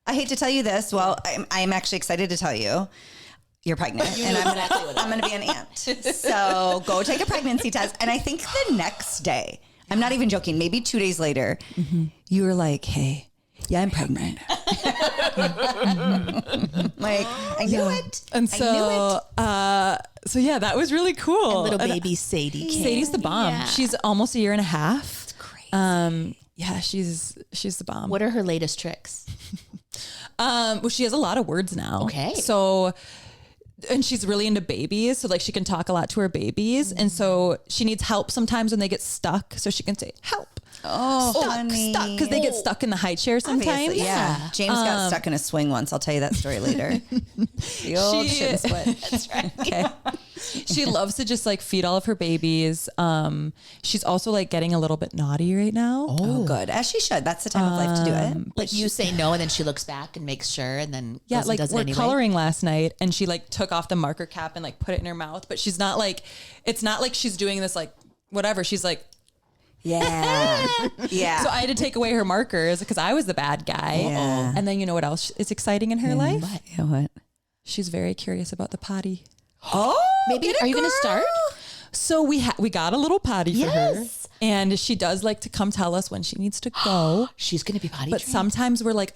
I hate to tell you this. Well, I'm actually excited to tell you. You're pregnant and I'm going to be an aunt. So go take a pregnancy test. And I think the next day, I'm not even joking, maybe 2 days later, you were like, hey, yeah, I'm pregnant. Like, I knew it. And so, so yeah, that was really cool. Little baby Sadie came. Sadie's the bomb. Yeah. She's almost a year and a half. It's crazy. Yeah, she's the bomb. What are her latest tricks? Well, she has a lot of words now. Okay. So, and she's really into babies. So like she can talk a lot to her babies. And so she needs help sometimes when they get stuck. So she can say, help. Oh, Stuck. Because they get stuck in the high chair sometimes. Obviously, yeah. James got stuck in a swing once. I'll tell you that story later. The old shit and split. That's right. Okay. She loves to just like feed all of her babies. She's also like getting a little bit naughty right now. Oh, good. As she should. That's the time of life to do it. Like you say no, and then she looks back and makes sure, and then Yeah, goes and like does it we're anyway. coloring last night and she like took off the marker cap and like put it in her mouth, but she's not like, it's not like she's doing this like whatever. She's like, Yeah. Yeah. so I had to take away her markers because I was the bad guy. Yeah. And then you know what else is exciting in her life? Yeah, what? She's very curious about the potty. Oh, Maybe are you going to start? So we got a little potty for her. And she does like to come tell us when she needs to go. She's going to be potty But trained. sometimes we're like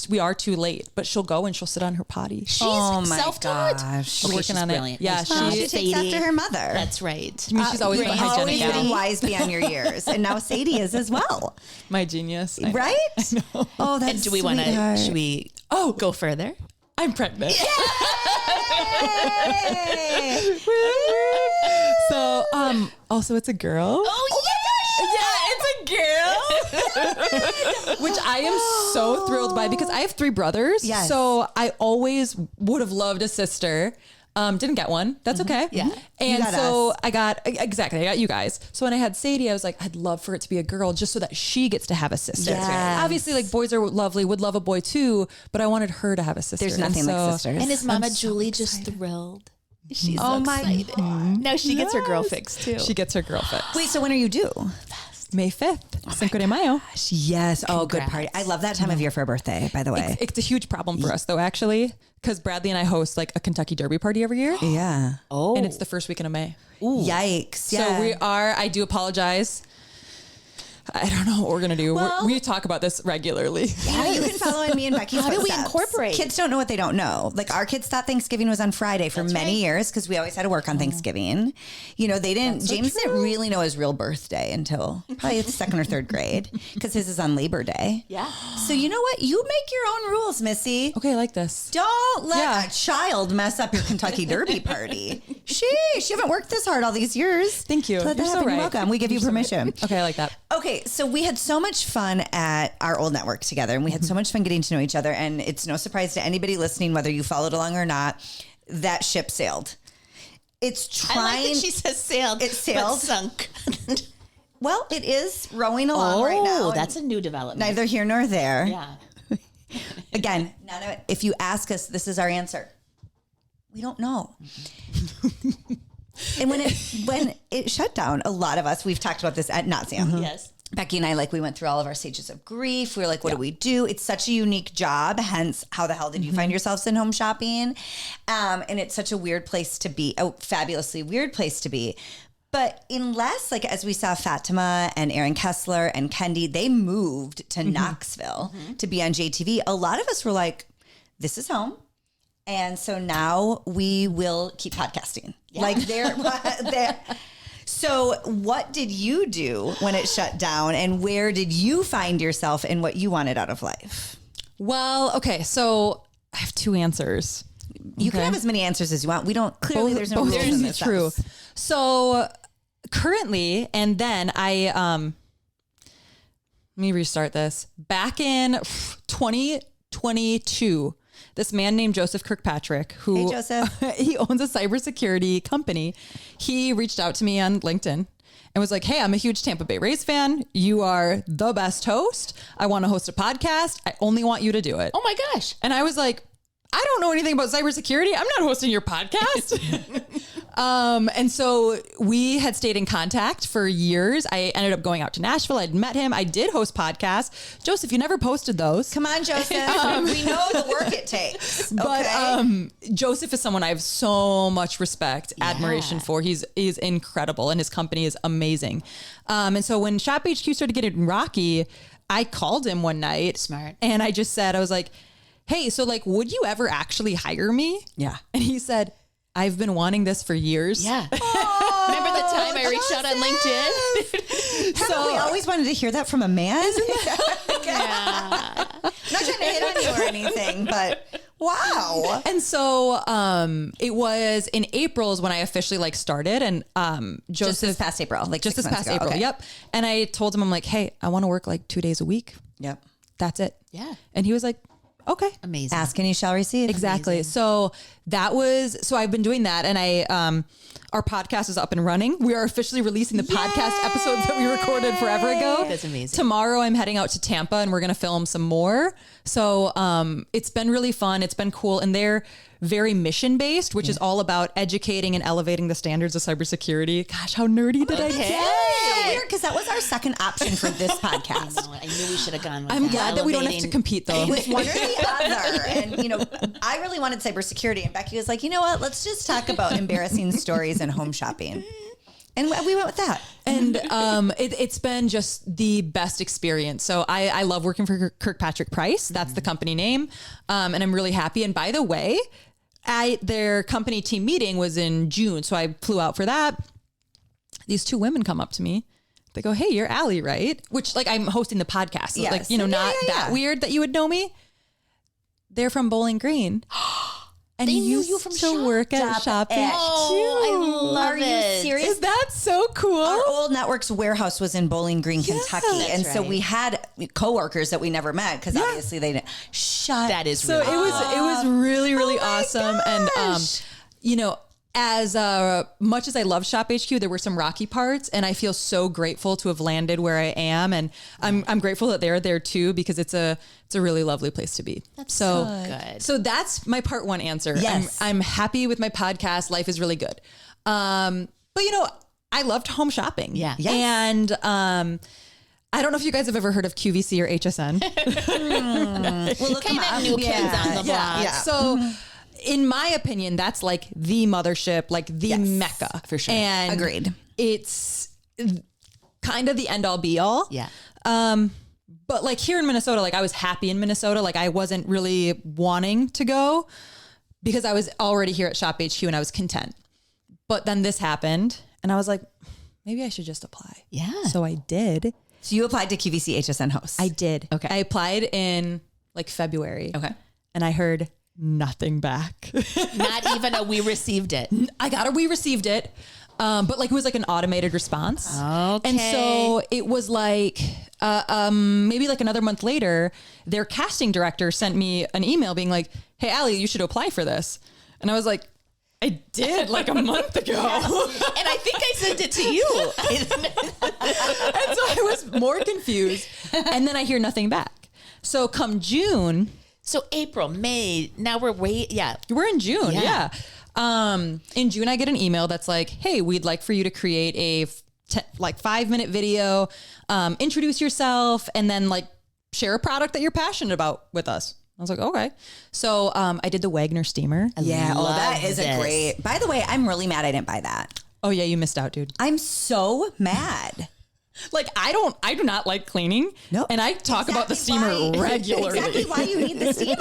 we are too late, but she'll go and she'll sit on her potty. She's Oh my self-taught. gosh. We're working on brilliant. it. Yeah, Well, she takes after her mother. That's right. I mean, she's always been a hygienic Always gal. been wise beyond your years. And now Sadie is as well. My genius. I know. Right? Oh, that's And do we want to, should we go further? I'm pregnant. Yay! So, also it's a girl. Oh, Yeah, it's a girl. Which I am so thrilled by because I have 3 brothers. Yes. So I always would have loved a sister. Didn't get one. That's okay. Yeah. And got so us. I got you guys. So when I had Sadie, I was like, I'd love for it to be a girl just so that she gets to have a sister. Yes. Obviously, like boys are lovely, would love a boy too, but I wanted her to have a sister. There's nothing And like so- sisters. And is Mama Julie just thrilled? She's so my excited. Now she gets her girl fix too. She gets her girl fix. Wait, so when are you due? May 5th, Cinco de Mayo. Yes. Oh, good Congrats. party. I love that time of year for a birthday, by the way. It's a huge problem for us though, actually, because Bradley and I host like a Kentucky Derby party every year. Yeah. Oh. And it's the first weekend of May. Yikes. Yeah. So I do apologize. I don't know what we're going to do. Well- we talk about this regularly. You can follow in me and Becky's How do we footsteps. incorporate? Kids don't know what they don't know. Like our kids thought Thanksgiving was on Friday for many years because we always had to work on Thanksgiving. You know, they didn't. James didn't really know his real birthday until probably the 2nd or 3rd grade because his is on Labor Day. Yeah. So you know what? You make your own rules, Missy. Okay, I like this. Don't let Yeah. a child mess up your Kentucky Derby party. Sheesh, you haven't worked this hard all these years. Thank you. To let that You're so happen. You're right. welcome. We give you permission. Okay, I like that. Okay, so we had so much fun at our old network together, and we had so much fun getting to know each other. And it's no surprise to anybody listening, whether you followed along or not, that ship sailed. It's I trying. like that she says sailed. It sailed. But sunk. Well, it is rowing along right now. That's a new development. neither here nor there. Yeah. Again, none of it. If you ask us, this is our answer. We don't know. And when it shut down, a lot of us, we've talked about this at Not Sam. Yes. Becky and I, like, we went through all of our stages of grief. We were like, what do we do? It's such a unique job. Hence, how the hell did you find yourselves in home shopping? And it's such a weird place to be, a fabulously weird place to be. But unless, like, as we saw Fatima and Aaron Kessler and Kendi, they moved to Knoxville to be on JTV. A lot of us were like, this is home. And so now we will keep podcasting. Like they're. So what did you do when it shut down, and where did you find yourself in what you wanted out of life? Well, okay, so I have 2 answers. You can have as many answers as you want. We don't, clearly there's no rules in this True. house. So currently, and then let me restart this. Back in 2022, this man named Joseph Kirkpatrick, who Hey, Joseph. he owns a cybersecurity company. He reached out to me on LinkedIn and was like, hey, I'm a huge Tampa Bay Rays fan. You are the best host. I want to host a podcast. I only want you to do it. Oh my gosh. And I was like, I don't know anything about cybersecurity. I'm not hosting your podcast. And so we had stayed in contact for years. I ended up going out to Nashville. I'd met him. I did host podcasts. Joseph, you never posted those. Come on, Joseph. We know the work it takes. But Okay? Joseph is someone I have so much respect, admiration for. He's incredible, and his company is amazing. And so when Shop HQ started getting rocky, I called him one night. Smart. And I just said, I was like, hey, so like, would you ever actually hire me? Yeah. And he said, I've been wanting this for years. Yeah. Remember the time I reached out on LinkedIn? So we always wanted to hear that from a man. Yeah. Not trying to hit on you or anything, but wow. And so it was in April is when I officially like started, and Joseph Just this past April, like just 6 this months past ago. April. Okay. Yep. And I told him, I'm like, hey, I want to work like 2 days a week. Yep. That's it. Yeah. And he was like, okay. Amazing. Ask and you shall receive. Exactly. So so I've been doing that, and our podcast is up and running. We are officially releasing the podcast episodes that we recorded forever ago. That's amazing. Tomorrow I'm heading out to Tampa, and we're going to film some more. So it's been really fun. It's been cool. And they're very mission based, which is all about educating and elevating the standards of cybersecurity. Gosh, how nerdy did I get? So weird, because that was our second option for this podcast. I knew we should have gone with I'm glad that we don't have to Elevating. compete though. It was one or the other. And, you know, I really wanted cybersecurity. And Becky was like, you know what? Let's just talk about embarrassing stories and home shopping. And we went with that. And it's been just the best experience. So I love working for Kirkpatrick Price. That's the company name. And I'm really happy. And by the way, their company team meeting was in June. So I flew out for that. These two women come up to me. They go, "Hey, you're Allie, right?" Which, like, I'm hosting the podcast. So, yes. like, not that weird that you would know me. They're from Bowling Green. And They he knew used you from to work at Shop HQ. Oh, I love Are you it. serious? Is that so cool? Our old network's warehouse was in Bowling Green, Kentucky. And so right. we had coworkers that we never met because obviously they didn't. That is So really it was really, really awesome. gosh. And, as much as I love Shop HQ, there were some rocky parts, and I feel so grateful to have landed where I am. And I'm grateful that they're there too, because it's a really lovely place to be. That's so good. So that's my part one answer. Yes. I'm happy with my podcast. Life is really good. But I loved home shopping. Yeah. Yes. And, I don't know if you guys have ever heard of QVC or HSN. Well, look kind of new kids on the block. Yeah. So in my opinion, that's like the mothership, like the Mecca. for sure. And Agreed. It's kind of the end all be all. Yeah. But like here in Minnesota, like I was happy in Minnesota. Like I wasn't really wanting to go because I was already here at Shop HQ and I was content. But then this happened and I was like, maybe I should just apply. Yeah. So I did. So you applied to QVC HSN host. I did. Okay. I applied in like February. Okay. And I heard nothing back. Not even a we received it. We received it. But like it was like an automated response. Okay. And so it was like maybe like another month later, their casting director sent me an email being like, "Hey, Allie, you should apply for this." And I was like, I did like a month ago. And I think I sent it to you. And so I was more confused. And then I hear nothing back. So come June. So April, May, now we're We're in June. Yeah. In June, I get an email that's like, "Hey, we'd like for you to create a 5-minute video, introduce yourself, and then like share a product that you're passionate about with us." I was like, okay. So I did the Wagner steamer. Yeah. Oh, that is this. a great. By the way, I'm really mad I didn't buy that. Oh yeah, you missed out, dude. I'm so mad. Like I do not like cleaning. No. And I talk about the steamer regularly. Exactly why you need the steamer.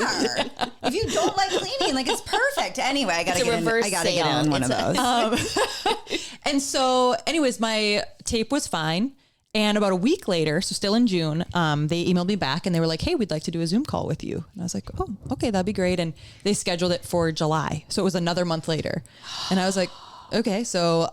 If you don't like cleaning, like it's perfect. Anyway, I gotta get in one of those. And so anyways, my tape was fine. And about a week later, so still in June, they emailed me back and they were like, "Hey, we'd like to do a Zoom call with you." And I was like, "Oh, okay, that'd be great." And they scheduled it for July. So it was another month later. And I was like, okay. So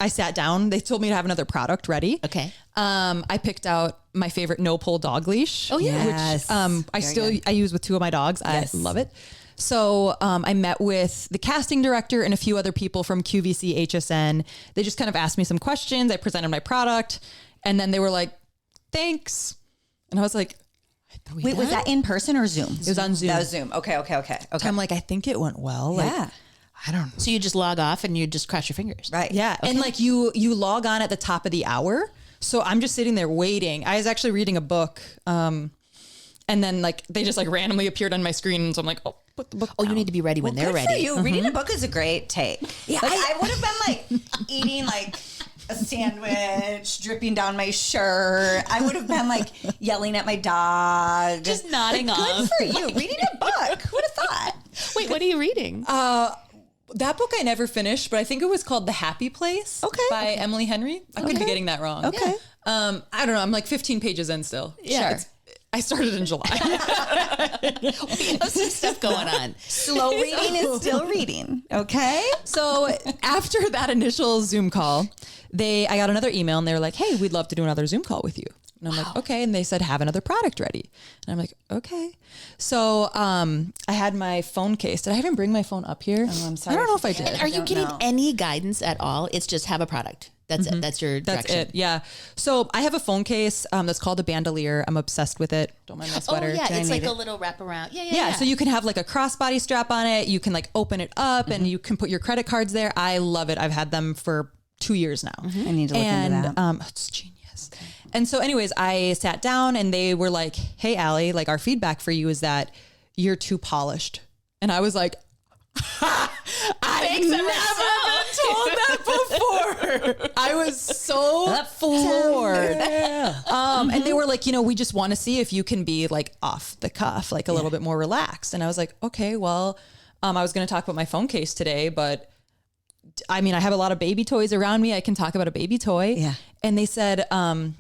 I sat down. They told me to have another product ready. Okay. I picked out my favorite no-pull dog leash. Oh, yeah. Yes. Which I use with 2 of my dogs. Yes. I love it. So I met with the casting director and a few other people from QVC HSN. They just kind of asked me some questions. I presented my product. And then they were like, "Thanks." And I was like, Wait, was that in person or Zoom? It was on Zoom. That was Zoom. Okay. I'm like, I think it went well. Like, Yeah. I don't know. So you just log off and you just cross your fingers. Right. Yeah. And like you log on at the top of the hour. So I'm just sitting there waiting. I was actually reading a book. And then like they just like randomly appeared on my screen. And so I'm like, oh, put the book Oh, down. you need to be ready when they're Good ready. for you. Reading a book is a great take. Yeah. Like, I would have been like eating like a sandwich, dripping down my shirt. I would have been like yelling at my dog. Just nodding Good off. for you. Reading a book. Who would have thought? Wait, what are you reading? That book I never finished, but I think it was called The Happy Place by Emily Henry. I could be getting that wrong. Okay. I don't know. I'm like 15 pages in still. Yeah. Sure. I started in July. There's some stuff going on. Slow reading is still reading. Okay. So after that initial Zoom call, I got another email and they were like, "Hey, we'd love to do another Zoom call with you." And I'm like, okay. And they said, "Have another product ready." And I'm like, okay. So I had my phone case. Did I even bring my phone up here? Oh, I'm sorry. I don't know if I did. And are you don't getting know. any guidance at all? It's just have a product. That's it. That's your That's direction. it. Yeah. So I have a phone case that's called a bandolier. I'm obsessed with it. Don't mind my Oh sweater. yeah, it's like need a it? little wraparound. Yeah, so you can have like a crossbody strap on it. You can like open it up and you can put your credit cards there. I love it. I've had them for 2 years now. I need to look into that. It's genius. And so anyways, I sat down and they were like, "Hey, Allie, like our feedback for you is that you're too polished." And I was like, I've never been called that before. I was so floored. And they were like, we just want to see if you can be like off the cuff, like a little bit more relaxed. And I was like, okay, well, I was going to talk about my phone case today, but I mean, I have a lot of baby toys around me. I can talk about a baby toy. Yeah. And they said,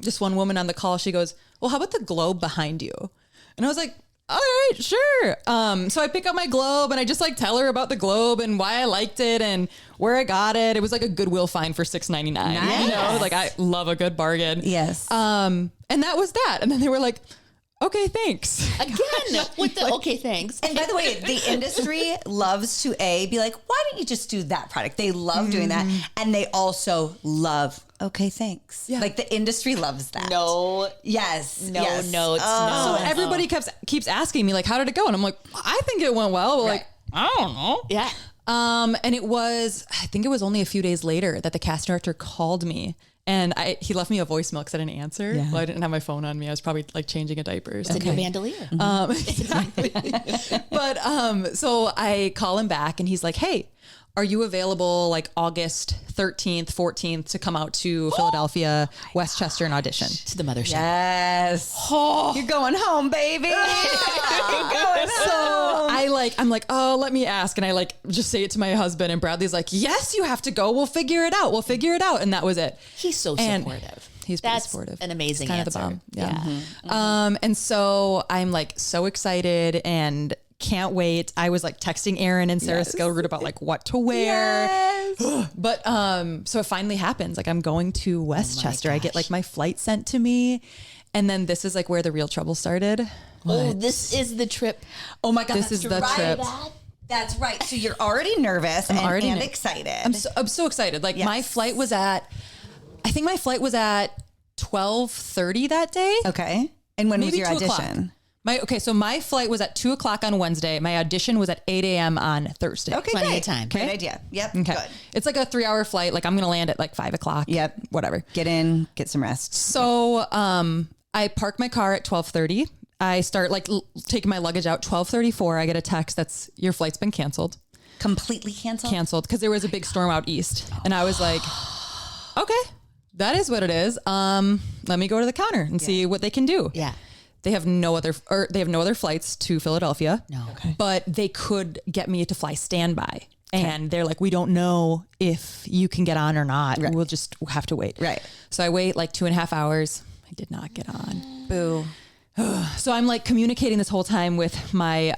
just one woman on the call, she goes, well, how about the globe behind you? And I was like, all right, sure. So I pick up my globe and I just like tell her about the globe and why I liked it and where I got it. It was like a Goodwill find for $6.99. Nice. Like I love a good bargain. Yes. And that was that. And then they were like, okay, thanks. Again, with the okay, thanks. And by the way, the industry loves to be like, why don't you just do that product? They love doing that. And they also love, okay, thanks. Yeah. Like the industry loves that. No. Yes. No, yes. no, it's no. So everybody keeps asking me like, how did it go? And I'm like, I think it went well. But like, I don't know. Yeah. And I think it was only a few days later that the cast director called me. And he left me a voicemail because I didn't answer. Yeah. Well, I didn't have my phone on me. I was probably like changing a diaper. It's a new bandolier. Exactly. But so I call him back and he's like, hey, are you available like August 13th, 14th to come out to Philadelphia, Westchester and audition? To the mothership. Yes. Oh. You're going home, baby. You're going So home. I'm like, oh, let me ask. And I like just say it to my husband and Bradley's like, yes, you have to go. We'll figure it out. And that was it. He's so supportive. He's pretty That's supportive. an amazing Kind answer. of the bomb. Yeah. And so I'm like so excited and can't wait. I was like texting Erin and Sarah Skilgard about like what to wear. Yes. But so it finally happens. Like I'm going to Westchester. I get like my flight sent to me. And then this is like where the real trouble started. Oh, this is the trip. Oh my God. This is the right. trip. That's right. So you're already nervous and excited. I'm so excited. Like my flight was at 12:30 that day. Okay. And when was Maybe your 2 o'clock. audition? So my flight was at 2:00 on Wednesday. My audition was at 8 a.m. on Thursday. Okay, Plenty great. of time. Good idea. Yep. Okay. Good. It's like a 3-hour flight. Like I'm going to land at like 5 o'clock. Yep. Whatever. Get in, get some rest. So, I park my car at 12:30. I start like taking my luggage out. 12:34. I get a text that's your flight's been canceled. Completely canceled? Because there was a big storm out east. And I was like, okay, that is what it is. Let me go to the counter and see what they can do. Yeah. They have no other flights to Philadelphia. No. Okay. But they could get me to fly standby. And they're like, we don't know if you can get on or not. Right. We'll have to wait. Right. So I wait like 2.5 hours. I did not get on. Boo. So I'm like communicating this whole time with my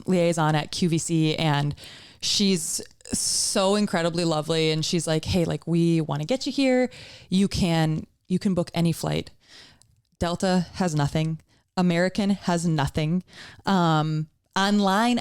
liaison at QVC, and she's so incredibly lovely. And she's like, hey, like we want to get you here. You can book any flight. Delta has nothing. American has nothing. Online,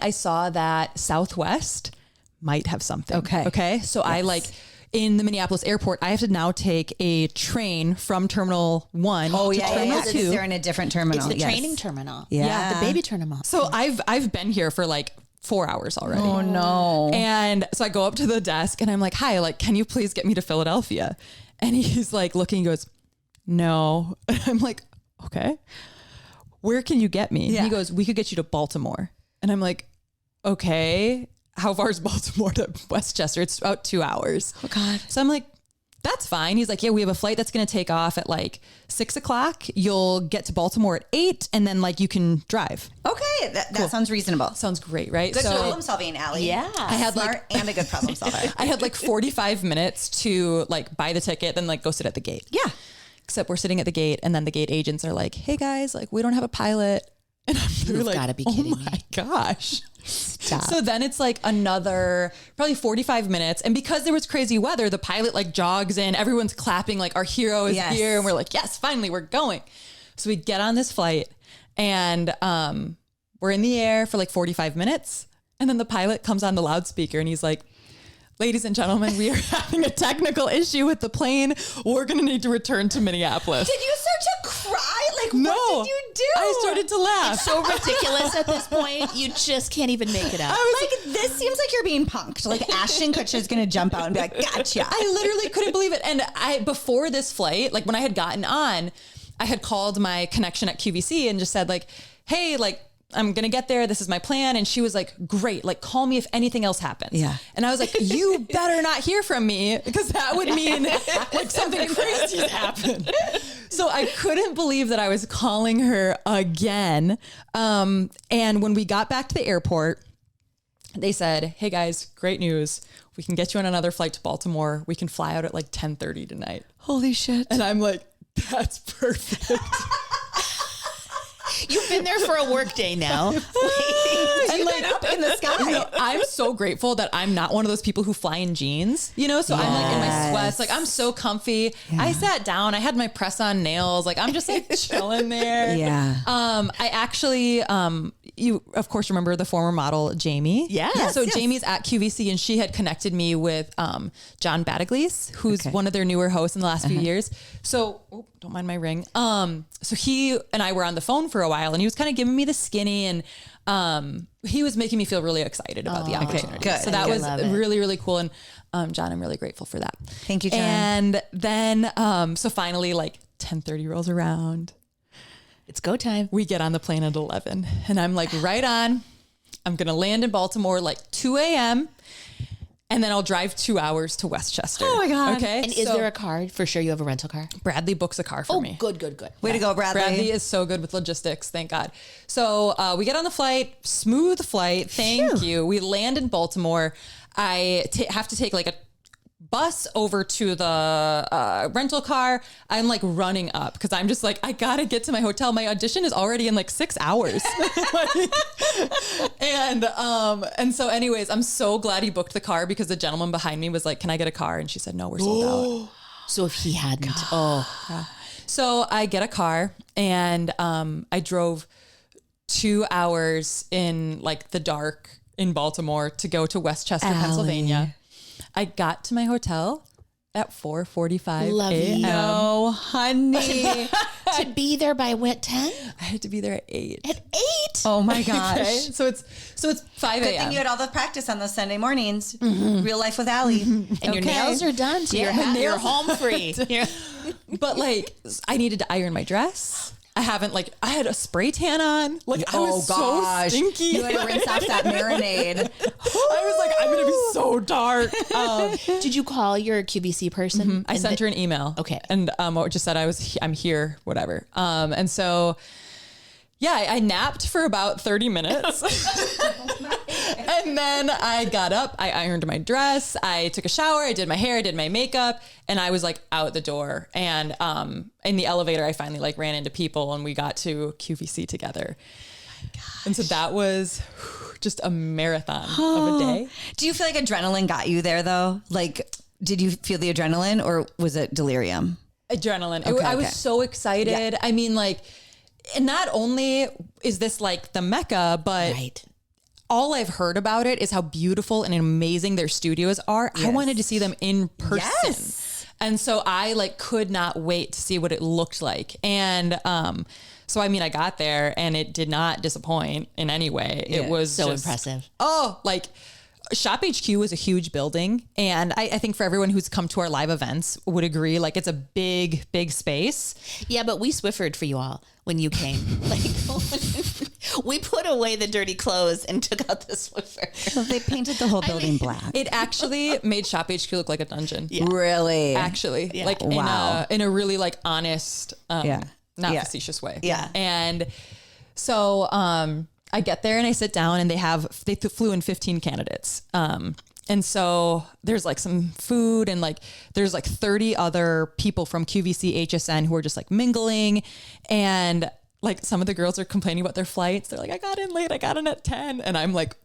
I saw that Southwest might have something. Okay. So I like in the Minneapolis airport, I have to now take a train from Terminal 1 to Terminal 2. They're in a different terminal. It's the training terminal. Yeah. The baby terminal. So I've been here for like 4 hours already. Oh no. And so I go up to the desk and I'm like, hi, like, can you please get me to Philadelphia? And he's like looking, he goes, no. And I'm like, okay, where can you get me? Yeah. He goes, we could get you to Baltimore. And I'm like, okay, how far is Baltimore to Westchester? It's about 2 hours. Oh God. So I'm like, that's fine. He's like, yeah, we have a flight that's going to take off at like 6 o'clock. You'll get to Baltimore at 8 and then like you can drive. Okay. That sounds reasonable. Sounds great, right? Good problem solving, Allie. Yeah. I had Smart and a good problem solver. I had like 45 minutes to like buy the ticket, then like go sit at the gate. Yeah. Except we're sitting at the gate and then the gate agents are like, hey guys, like we don't have a pilot. And You've like, gotta be oh kidding my me. gosh. Stop. So then it's like another probably 45 minutes. And because there was crazy weather, the pilot like jogs in, everyone's clapping like our hero is here. And we're like, yes, finally we're going. So we get on this flight and we're in the air for like 45 minutes. And then the pilot comes on the loudspeaker and he's like, ladies and gentlemen, we are having a technical issue with the plane. We're going to need to return to Minneapolis. Did you start to cry? Like, No. what did you do? I started to laugh. So ridiculous at this point. You just can't even make it up. Like, this seems like you're being punked. Like, Ashton Kutcher's going to jump out and be like, gotcha. I literally couldn't believe it. And before this flight, like when I had gotten on, I had called my connection at QVC and just said like, hey, like I'm going to get there. This is my plan. And she was like, great. Like, call me if anything else happens. Yeah. And I was like, you better not hear from me because that would mean like something crazy has happened. So I couldn't believe that I was calling her again. And when we got back to the airport, they said, hey guys, great news. We can get you on another flight to Baltimore. We can fly out at like 10:30 tonight. Holy shit. And I'm like, that's perfect. You've been there for a work day now. And like up in the sky. You know, I'm so grateful that I'm not one of those people who fly in jeans, you know? So I'm like in my sweats, like I'm so comfy. Yeah. I sat down, I had my press on nails. Like I'm just like chilling there. Yeah. I actually, you of course remember the former model, Jamie. Yes. So Jamie's at QVC and she had connected me with, John Battaglis, who's one of their newer hosts in the last few years. So, don't mind my ring. So he and I were on the phone for a while and he was kind of giving me the skinny and, he was making me feel really excited about the opportunity. Good. So that was really, really cool. And, John, I'm really grateful for that. Thank you, John. And then, so finally like 10:30 rolls around. It's go time. We get on the plane at 11 and I'm like, right on. I'm going to land in Baltimore like 2 a.m. And then I'll drive 2 hours to Westchester. Oh my God. Okay. And is there a car? For sure you have a rental car? Bradley books a car for me. Good. Way to go, Bradley. Bradley is so good with logistics. Thank God. So we get on the flight, smooth flight. Thank you. We land in Baltimore. I have to take like a bus over to the rental car. I'm like running up because I'm just like, I gotta get to my hotel. My audition is already in like 6 hours. And so anyways, I'm so glad he booked the car because the gentleman behind me was like, can I get a car? And she said, no, we're sold out. So if he hadn't, So I get a car and I drove 2 hours in like the dark in Baltimore to go to Westchester, Pennsylvania. I got to my hotel at 4:45 a.m. No, honey. to be there by what, 10? I had to be there at 8. At 8? Oh my gosh. Okay? So it's 5 Good a.m. thing you had all the practice on those Sunday mornings. Real life with Allie. And your nails are done, so you're home free. But like, I needed to iron my dress. I had a spray tan on. Like, I was so stinky. You had to rinse off that marinade. I was like, I'm going to be so dark. Did you call your QVC person? Mm-hmm. I sent her an email. Okay. And just said I'm here, whatever. And so, yeah, I napped for about 30 minutes. And then I got up, I ironed my dress, I took a shower, I did my hair, I did my makeup, and I was like out the door. And in the elevator, I finally like ran into people and we got to QVC together. And so that was just a marathon of a day. Do you feel like adrenaline got you there though? Like, did you feel the adrenaline or was it delirium? Adrenaline. Okay, I was so excited. Yeah. I mean, like, and not only is this like the Mecca, but all I've heard about it is how beautiful and amazing their studios are. Yes. I wanted to see them in person. Yes. And so I like could not wait to see what it looked like. And, so, I mean, I got there and it did not disappoint in any way. Yeah. It was so impressive. Like Shop HQ was a huge building. And I think for everyone who's come to our live events would agree, like it's a big, big space. Yeah, but we Swiffered for you all when you came. Like we put away the dirty clothes and took out the Swiffer. So they painted the whole building black. It actually made Shop HQ look like a dungeon. Yeah. Really? Actually. Yeah. Like in a really like honest, not facetious way. Yeah. And so I get there and I sit down and they flew in 15 candidates. And so there's like some food and like there's like 30 other people from QVC HSN who are just like mingling. And like some of the girls are complaining about their flights. They're like, I got in late. I got in at 10. And I'm like,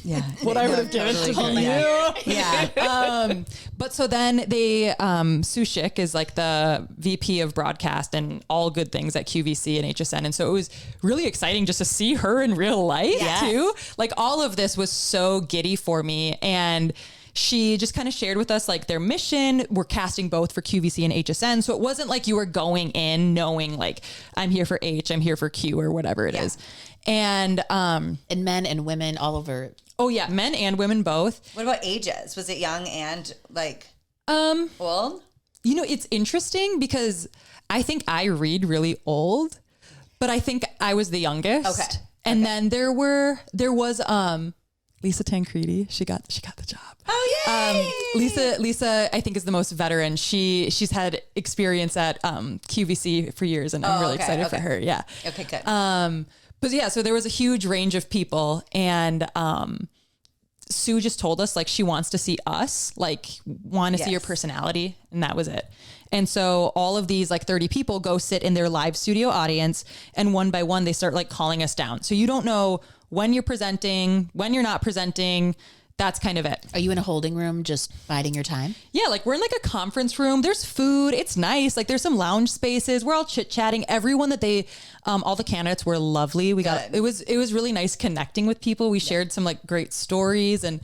yeah, what I would have given to you. Yeah. But so then Sushik is like the VP of broadcast and all good things at QVC and HSN. And so it was really exciting just to see her in real life too. Like all of this was so giddy for me. And she just kind of shared with us like their mission. We're casting both for QVC and HSN. So it wasn't like you were going in knowing like I'm here for H, I'm here for Q or whatever it is. And men and women all over. Oh yeah, men and women both. What about ages? Was it young and like old? You know, it's interesting because I think I read really old, but I think I was the youngest. Okay. And then there was Lisa Tancredi. She got the job. Oh, yay! Lisa, I think, is the most veteran. She's had experience at QVC for years, and I'm really excited for her. Yeah. Okay, good. But yeah, so there was a huge range of people, and Sue just told us like she wants to see us, like want to see your personality, and that was it. And so all of these like 30 people go sit in their live studio audience, and one by one they start like calling us down. So you don't know when you're presenting, when you're not presenting. That's kind of it. Are you in a holding room just biding your time? Yeah, like we're in like a conference room. There's food. It's nice. Like there's some lounge spaces. We're all chit-chatting. Everyone that all the candidates were lovely. We got it was really nice connecting with people. We shared some like great stories, and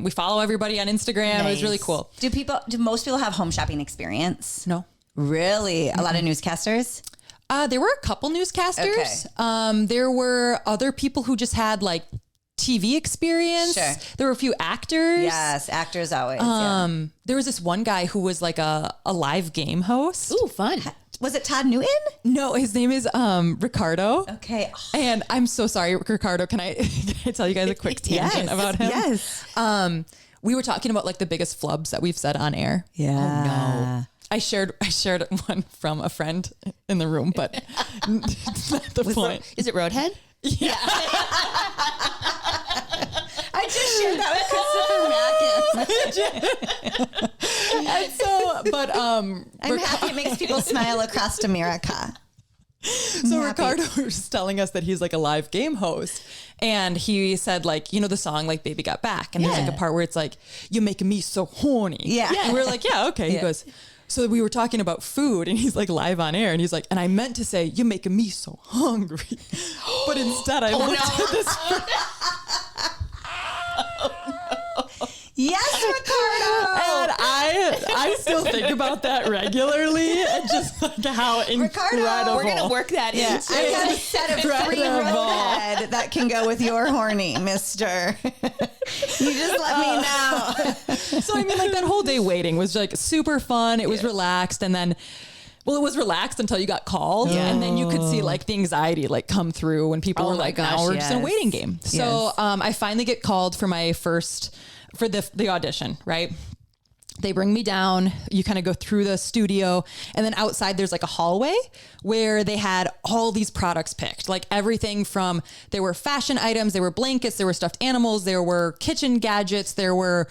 we follow everybody on Instagram. Nice. It was really cool. Do most people have home shopping experience? No. Really? A lot of newscasters? There were a couple newscasters. Okay. There were other people who just had like TV experience. Sure. There were a few actors. Yes, actors always. There was this one guy who was like a live game host. Ooh, fun. Was it Todd Newton? No, his name is Ricardo. Okay. And I'm so sorry, Ricardo. Can I tell you guys a quick tangent about him? Yes. We were talking about like the biggest flubs that we've said on air. Yeah. Oh, no. I shared one from a friend in the room, but that's not the point. Is it Roadhead? Yeah. I just shared that with Christopher Mackin. And so, but I'm happy it makes people smile across America. So Ricardo was telling us that he's like a live game host, and he said like, you know, the song like Baby Got Back, and there's like a part where it's like, you're making me so horny. Yeah. And we were like, yeah, okay. He goes, so we were talking about food, and he's like live on air, and he's like, and I meant to say, you're making me so hungry. But instead I looked at this. Yes, Ricardo. And I still think about that regularly, and just like how incredible. We're going to work that in. I got a set of 3 Roadhead that can go with your horny, mister. You just let me know. So I mean, like that whole day waiting was like super fun. It was relaxed, and then, well, it was relaxed until you got called, and then you could see like the anxiety like come through when people were like, now we're just in a waiting game. So I finally get called for my for the audition, right? They bring me down, you kind of go through the studio, and then outside there's like a hallway where they had all these products picked, like everything from, there were fashion items, there were blankets, there were stuffed animals, there were kitchen gadgets, there were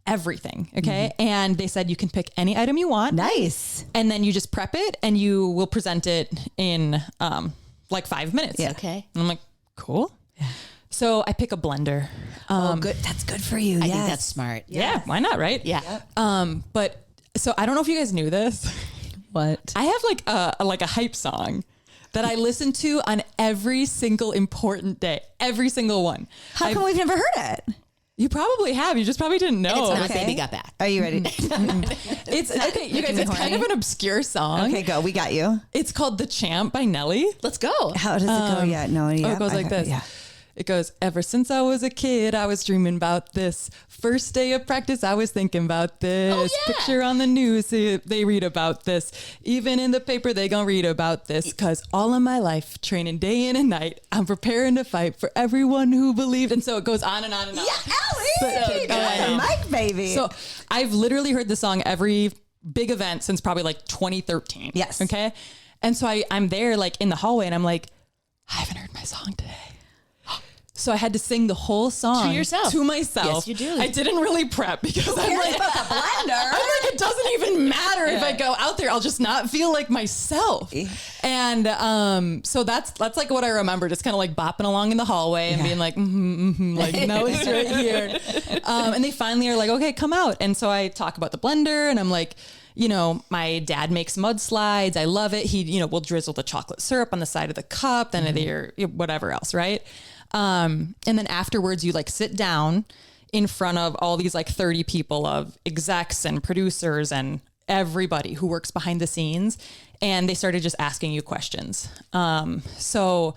everything. Okay. Mm-hmm. And they said, you can pick any item you want. Nice. And then you just prep it and you will present it in like 5 minutes. Yeah. Okay. And I'm like, cool. Yeah. So I pick a blender. Good. That's good for you. I think that's smart. Yeah. Why not? Right. Yeah. But so I don't know if you guys knew this. What? I have like a hype song that I listen to on every single important day, every single one. How come we've never heard it? You probably have. You just probably didn't know. It's not Baby Got Back. Are you ready? It's okay, you guys. It's kind of an obscure song. Okay, go. We got you. It's called "The Champ" by Nelly. Let's go. How does it go? Yeah, no. Yeah, it goes like this. Yeah. It goes, ever since I was a kid, I was dreaming about this. First day of practice, I was thinking about this. Oh, yeah. Picture on the news, they read about this. Even in the paper, they gonna read about this. Cause all of my life, training day in and night, I'm preparing to fight for everyone who believed. And so it goes on and on and on. Yeah, Allie! Mike, baby. So I've literally heard the song every big event since probably like 2013. Yes. Okay. And so I'm there like in the hallway and I'm like, I haven't heard my song today. So I had to sing the whole song to yourself, to myself. Yes, you do. I didn't really prep because I'm like, about the blender? I'm like, it doesn't even matter if I go out there. I'll just not feel like myself. And so that's like what I remember, just kind of like bopping along in the hallway and being like, like Nelly's right here. And they finally are like, okay, come out. And so I talk about the blender, and I'm like, you know, my dad makes mudslides. I love it. He, you know, will drizzle the chocolate syrup on the side of the cup, then they're whatever else, right? And then afterwards you like sit down in front of all these like 30 people of execs and producers and everybody who works behind the scenes. And they started just asking you questions. So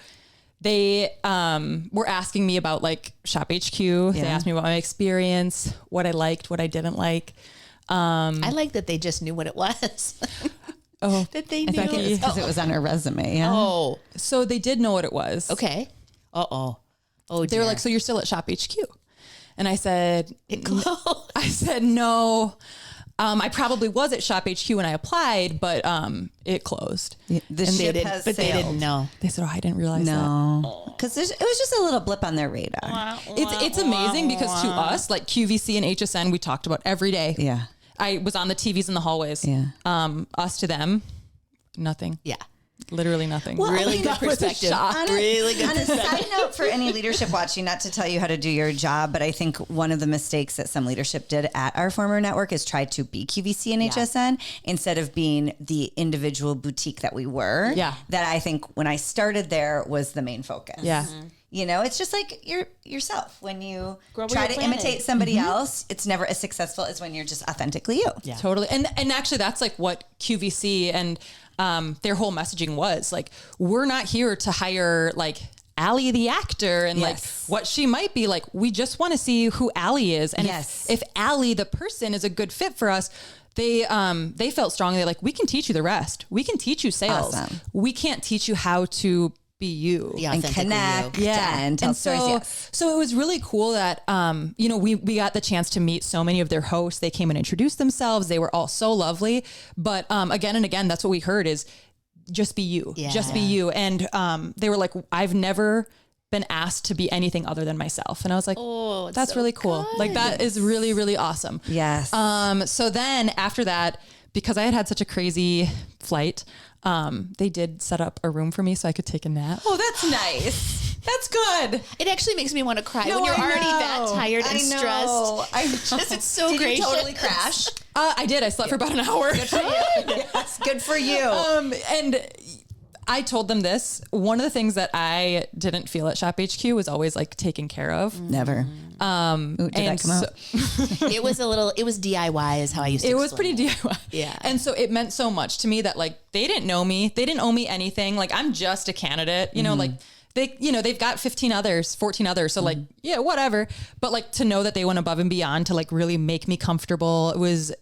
they, were asking me about like Shop HQ. They asked me about my experience, what I liked, what I didn't like. I like that they just knew what it was. Oh, that they knew? Becky. Because it was on her resume. Yeah. Oh, So they did know what it was. okay. Uh-oh. Oh, They were like, so you're still at Shop HQ? And I said, no. I probably was at Shop HQ when I applied, but it closed. The ship has but they sailed. didn't know. They said, I didn't realize that. No, because it was just a little blip on their radar. It's amazing because to us, like QVC and HSN, we talked about every day. Yeah. I was on the TVs in the hallways. Yeah. Us to them, nothing. Yeah. Literally nothing. Really good perspective. Really good On a side note for any leadership watching, not to tell you how to do your job, but I think one of the mistakes that some leadership did at our former network is try to be QVC and HSN instead of being the individual boutique that we were. Yeah. That I think when I started there was the main focus. Yeah. You know, it's just like yourself. When you Grow where try you're to planted. imitate somebody else, it's never as successful as when you're just authentically you. Yeah. Totally. And actually that's like what QVC and their whole messaging was like, we're not here to hire like Allie the actor and like what she might be like. We just want to see who Allie is. And if Allie, the person, is a good fit for us, they felt strongly like, we can teach you the rest. We can teach you sales. Awesome. We can't teach you how to be you. Yeah, And authentically connect. you. And tell stories. So it was really cool that, we got the chance to meet so many of their hosts. They came and introduced themselves. They were all so lovely. But again and again, that's what we heard is just be you. Yeah. Just be you. And they were like, I've never been asked to be anything other than myself. And I was like, Oh, that's so really cool. good. Like that is really, really awesome. Yes. So then after that, because I had such a crazy flight, they did set up a room for me so I could take a nap. Oh, that's nice. That's good. It actually makes me want to cry No, when you're I already know. that tired and I know. stressed. I Just, it's so Did great. you totally crash? I did. I slept for about an hour. Yes, good for you. And I told them this. One of the things that I didn't feel at Shop HQ was always like taken care of. Never. Ooh, did that come out? It was DIY is how I used to It was explain pretty DIY. Yeah. And so it meant so much to me that like, they didn't know me. They didn't owe me anything. Like I'm just a candidate, like they've got 14 others. So like, yeah, whatever. But like to know that they went above and beyond to like really make me comfortable.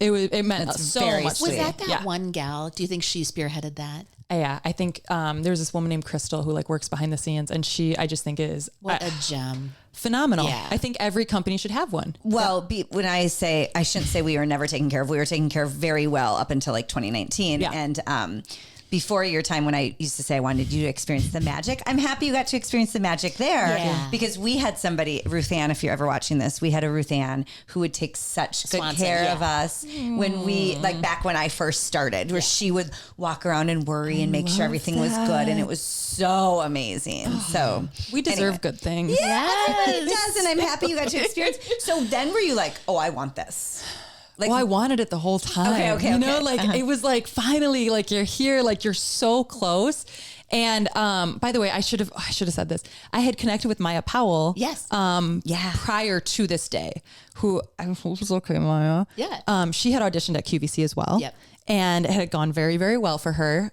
It meant That's so very much. Was sweet. that one gal? Do you think she spearheaded that? Yeah, I think there's this woman named Crystal who like works behind the scenes, and I just think is What a gem. phenomenal. Yeah. I think every company should have one. Well, when I shouldn't say we were never taken care of. We were taken care of very well up until like 2019. Yeah. And before your time when I used to say I wanted you to experience the magic, I'm happy you got to experience the magic there. Yeah. Because we had somebody, Ruth Ann, if you're ever watching this, we had a Ruth Ann who would take such good Swanson, care yeah. of us when we, like back when I first started, where she would walk around and worry and make sure everything was good. And it was so amazing. So We deserve good things. yeah, everybody does. And I'm happy you got to experience. So then were you like, oh, I want this? Like, Well, I wanted it the whole time. Okay, okay. It was like finally, like you're here, like you're so close. And by the way, I should have said this. I had connected with Maya Powell. Yes. Prior to this day, who I was okay, Maya. Yeah. She had auditioned at QVC as well. Yep. And it had gone very, very well for her.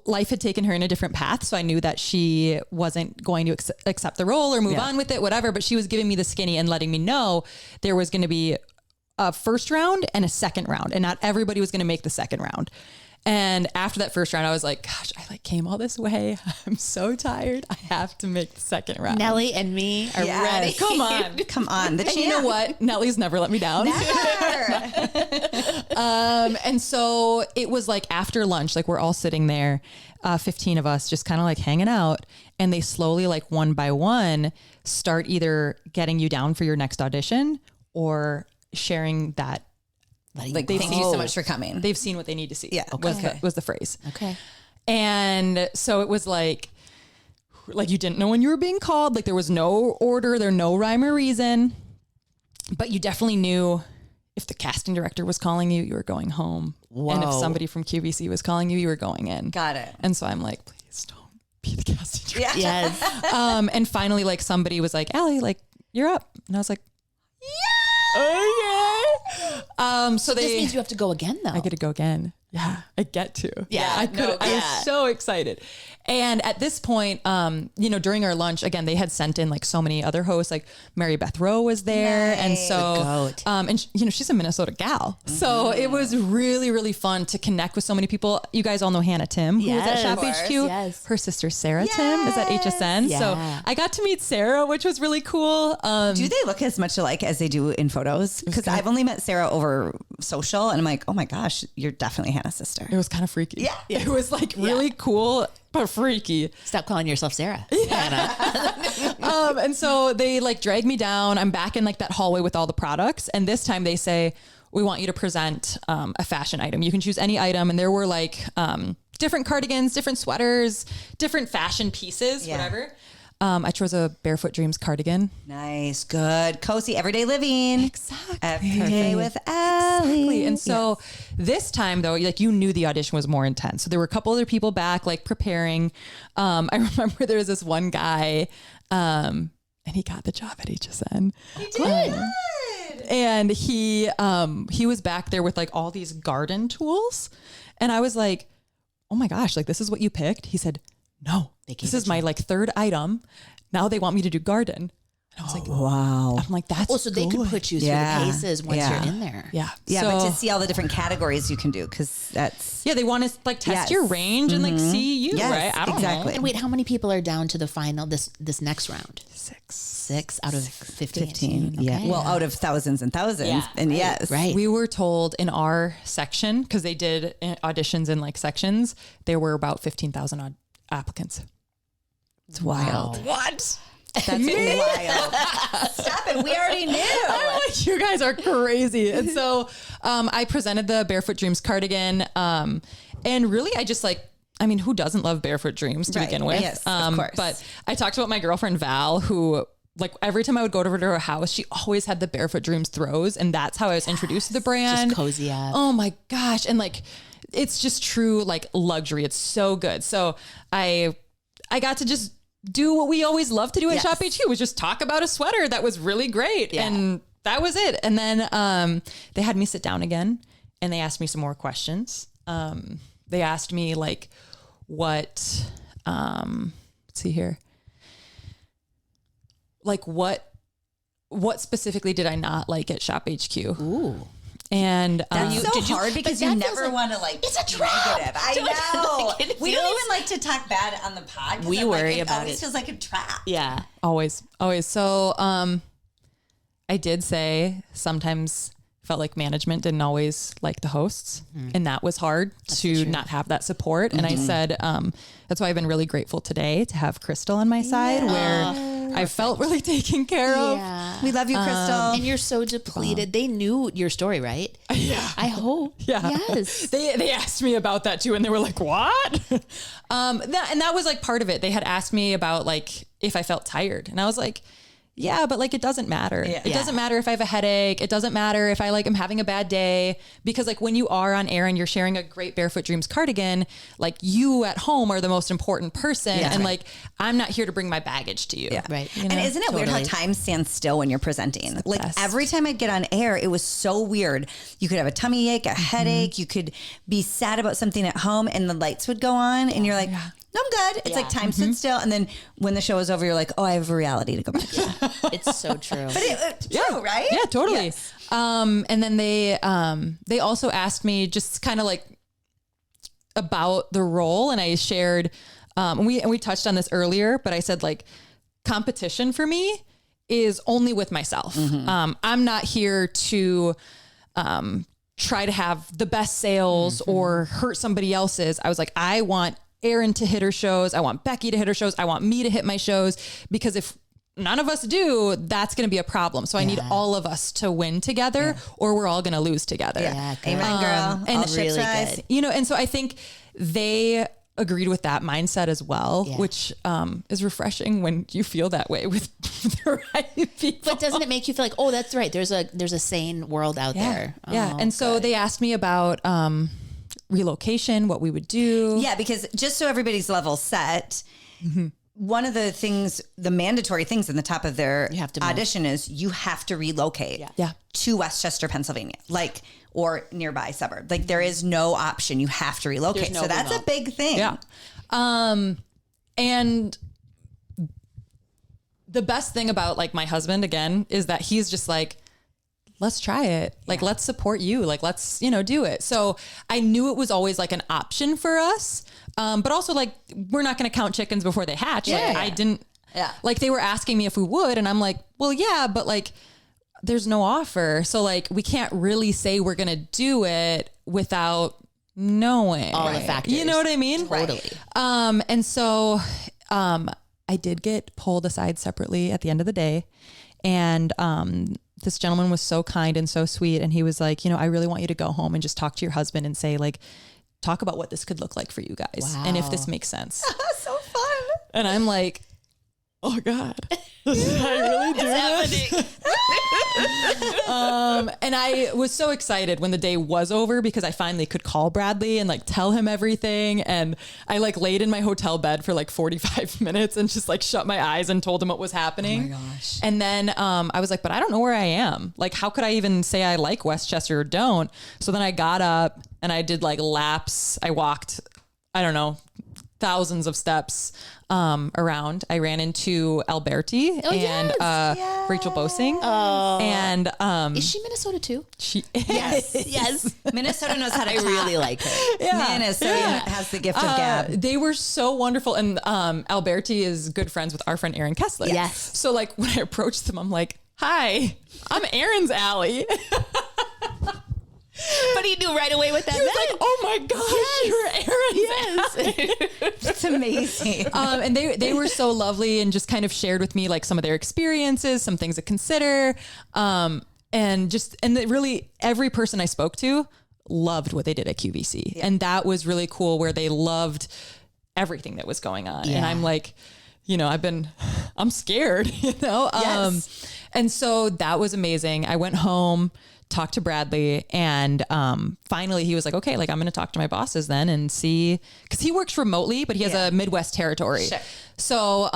Life had taken her in a different path. So I knew that she wasn't going to accept the role or move on with it, whatever. But she was giving me the skinny and letting me know there was going to be a first round and a second round, and not everybody was going to make the second round. And after that first round, I was like, gosh, I like came all this way. I'm so tired. I have to make the second round. Nellie and me are Yes. ready. Come on. come on. The And you know what? Nellie's never let me down. And so it was like after lunch, like we're all sitting there, 15 of us just kind of like hanging out, and they slowly like one by one start either getting you down for your next audition or sharing that Like, thank you so much for coming. they've seen what they need to see. Yeah. Was the phrase. Okay. And so it was like you didn't know when you were being called. Like there was no order, no rhyme or reason, but you definitely knew if the casting director was calling you, you were going home. Whoa. And if somebody from QVC was calling you, you were going in. Got it. And so I'm like, please don't be the casting director. Yeah. Yes. And finally, like somebody was like, Allie, like you're up. And I was like, yeah. Okay. So This they, means you have to go again, though. I get to go again. Yeah, I get to. Yeah, I was so excited. And at this point, during our lunch, again, they had sent in like so many other hosts, like Mary Beth Rowe was there. Nice. And so, The goat. and she's a Minnesota gal. So it was really, really fun to connect with so many people. You guys all know Hannah Tim, who was at Yes, Shop of course, HQ. yes. Her sister, Sarah Tim, is at HSN. Yeah. So I got to meet Sarah, which was really cool. Do they look as much alike as they do in photos? Because I've only met Sarah over social, and I'm like, oh my gosh, you're definitely Hannah's sister. It was kind of freaky. Yeah. It was like really cool, but freaky. Stop calling yourself Sarah. And so they like drag me down. I'm back in like that hallway with all the products. And this time they say, we want you to present a fashion item. You can choose any item. And there were like different cardigans, different sweaters, different fashion pieces, whatever. I chose a Barefoot Dreams cardigan. Nice, good, cozy, everyday living. Exactly. Every day with Allie. Exactly. And so this time though, like you knew the audition was more intense. So there were a couple other people back like preparing. I remember there was this one guy and he got the job at HSN. He did. And he was back there with like all these garden tools. And I was like, oh my gosh, like this is what you picked? He said, no, this is my like third item. Now they want me to do garden. And I was like, wow. I'm like, that's So they could put you through the paces once you're in there. Yeah. Yeah, So- but to see all the different categories you can do, because that's yeah, they want to like test your range and like see you, Yes, right? I don't exactly. know. And wait, how many people are down to the final this next round? 6 out of 15. 15. Yeah. Okay. Well, out of thousands and thousands. Yeah, And right, yes. right. We were told in our section, because they did auditions in like sections, there were about 15,000 applicants. It's wild. What? That's wild. Stop it. We already knew. I'm like, you guys are crazy. And so I presented the Barefoot Dreams cardigan. And really, I just like, I mean, who doesn't love Barefoot Dreams to Right. begin with? Yes, of course. But I talked about my girlfriend, Val, who like every time I would go to her house, she always had the Barefoot Dreams throws. And that's how I was introduced to the brand. Just cozy up. Oh my gosh. And like, it's just true like luxury. It's so good. So I got to just do what we always love to do at Shop HQ, was just talk about a sweater that was really great. Yeah. And that was it. And then they had me sit down again and they asked me some more questions. They asked me like what, let's see here. Like what specifically did I not like at Shop HQ? Ooh. And That's so did you- hard because but you that feels never like- want to like It's a trap. negative. I Don't you know. like it We don't feels- even like to talk bad on the pod. 'Cause We I'm like, worry about always it. feels like a trap. Yeah. always. So I did say sometimes felt like management didn't always like the hosts, and that was hard to not have that support. And I said that's why I've been really grateful today to have Crystal on my side, where I felt really taken care of. Yeah. We love you, Crystal. And you're so depleted. They knew your story, right? Yeah. I hope. Yeah. Yes. They asked me about that too, and they were like, "What?" And that was like part of it. They had asked me about like if I felt tired, and I was like, "Yeah, but like it doesn't matter. Yeah. It doesn't matter if I have a headache. It doesn't matter if I like am having a bad day, because like when you are on air and you're sharing a great Barefoot Dreams cardigan, like you at home are the most important person, and like I'm not here to bring my baggage to you." Yeah. Right. And isn't it weird how time stands still when you're presenting? Like best. every time I'd get on air, it was so weird. You could have a tummy ache, a headache. You could be sad about something at home and the lights would go on and you're like, no, I'm good. It's like time stood still. And then when the show is over, you're like, oh, I have a reality to go back to. It's so true. But it's true, right? Yeah, totally. Yes. And then they also asked me just kind of like about the role, and I shared, and we touched on this earlier, but I said like competition for me is only with myself. I'm not here to try to have the best sales or hurt somebody else's. I was like, I want Erin to hit her shows. I want Becky to hit her shows. I want me to hit my shows, because if none of us do, that's going to be a problem. So I need all of us to win together, or we're all going to lose together. Yeah, good. Amen, girl. and All ships really rise. good. You know, and so I think they agreed with that mindset as well, Yeah. which is refreshing when you feel that way with the right people. But doesn't it make you feel like, oh, that's right. There's a sane world out there. Yeah. Oh, And so they asked me about relocation, what we would do. Yeah, because just so everybody's level set, one of the things, the mandatory things in the top of their You have to move. audition is you have to relocate Yeah. to Westchester, Pennsylvania. Like or nearby suburb. Like there is no option. You have to relocate. No so that's a big thing. Yeah. And the best thing about like my husband again is that he's just like, let's try it. Like, let's support you. Like, let's, do it. So I knew it was always like an option for us. But also like, we're not going to count chickens before they hatch. Yeah, I didn't like, they were asking me if we would, and I'm like, well, yeah, but like, there's no offer. So like, we can't really say we're going to do it without knowing all the factors. You know what I mean? Totally. And so, I did get pulled aside separately at the end of the day. And, this gentleman was so kind and so sweet. And he was like, I really want you to go home and just talk to your husband and say like, talk about what this could look like for you guys. Wow. And if this makes sense. So fun. And I'm like, oh God, did I really do this? And I was so excited when the day was over because I finally could call Bradley and like tell him everything. And I like laid in my hotel bed for like 45 minutes and just like shut my eyes and told him what was happening. Oh my gosh. And then I was like, but I don't know where I am. Like, how could I even say I like Westchester or don't? So then I got up and I did like laps. I walked, I don't know, thousands of steps around. I ran into Alberti and Rachel Bosing. Oh. And Is she Minnesota too? she Yes. Yes. Minnesota knows how to I talk. really like her. Minnesota has the gift of gab. They were so wonderful. And Alberti is good friends with our friend Erin Kessler. Yes. So like when I approached them, I'm like, hi, I'm Erin's Allie. But he knew right away what that He was meant. like, oh my gosh, you're Erin's Allie. It's amazing. And they were so lovely and just kind of shared with me like some of their experiences, some things to consider. And really every person I spoke to loved what they did at QVC. Yeah. And that was really cool where they loved everything that was going on. Yeah. And I'm like, I'm scared, Yes. And so that was amazing. I went home, talked to Bradley, and finally he was like, okay, like I'm going to talk to my bosses then and see, because he works remotely, but he has a Midwest territory. Sure. So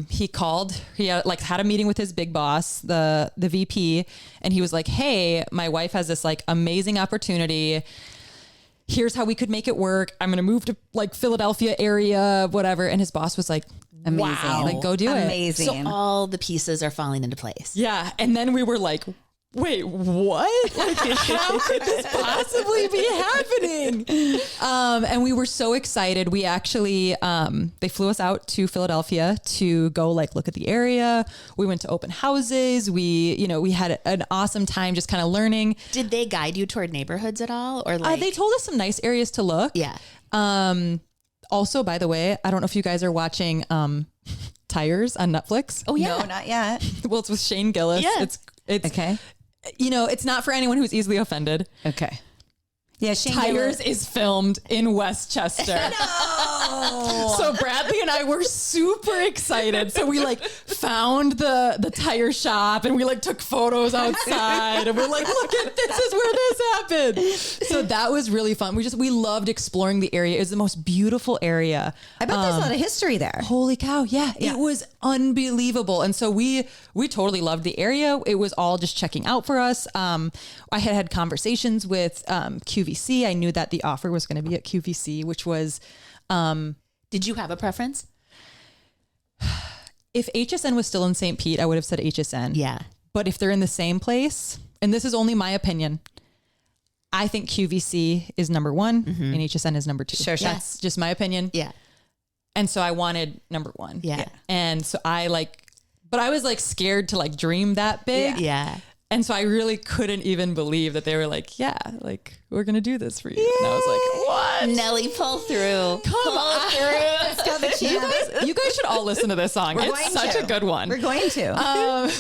he called, he had a meeting with his big boss, the VP, and he was like, hey, my wife has this like amazing opportunity. Here's how we could make it work. I'm going to move to like Philadelphia area, whatever. And his boss was like, amazing. Wow, like go do it. Amazing. So all the pieces are falling into place. Yeah. And then we were like, wait, what? Like, how could this possibly be happening? And we were so excited. We actually, they flew us out to Philadelphia to go like look at the area. We went to open houses. We had an awesome time just kind of learning. Did they guide you toward neighborhoods at all? Or like They told us some nice areas to look. Yeah. Also, by the way, I don't know if you guys are watching Tires on Netflix. Oh yeah. No, not yet. Well, it's with Shane Gillis. Yeah. It's Okay. It's not for anyone who's easily offended. Okay. Yeah, Shane Tires is filmed in Westchester. No. So Bradley and I were super excited. So we like found the tire shop and we like took photos outside and we're like, look at this is where this happened. So that was really fun. We loved exploring the area. It was the most beautiful area. I bet there's a lot of history there. Holy cow. Yeah, it was unbelievable. And so we totally loved the area. It was all just checking out for us. I had conversations with QVC. I knew that the offer was going to be at QVC, which was... Did you have a preference? If HSN was still in St. Pete, I would have said HSN. Yeah. But if they're in the same place, and this is only my opinion, I think QVC is number one and HSN is number two. Sure. That's just my opinion. Yeah. And so I wanted number one. Yeah. And so but I was like scared to like dream that big. Yeah. And so I really couldn't even believe that they were like, yeah, like we're going to do this for you. Yay. And I was like, what? Nelly, pull through. Come on. Let's go the chance. You guys should all listen to this song. It's such a good one. We're going to.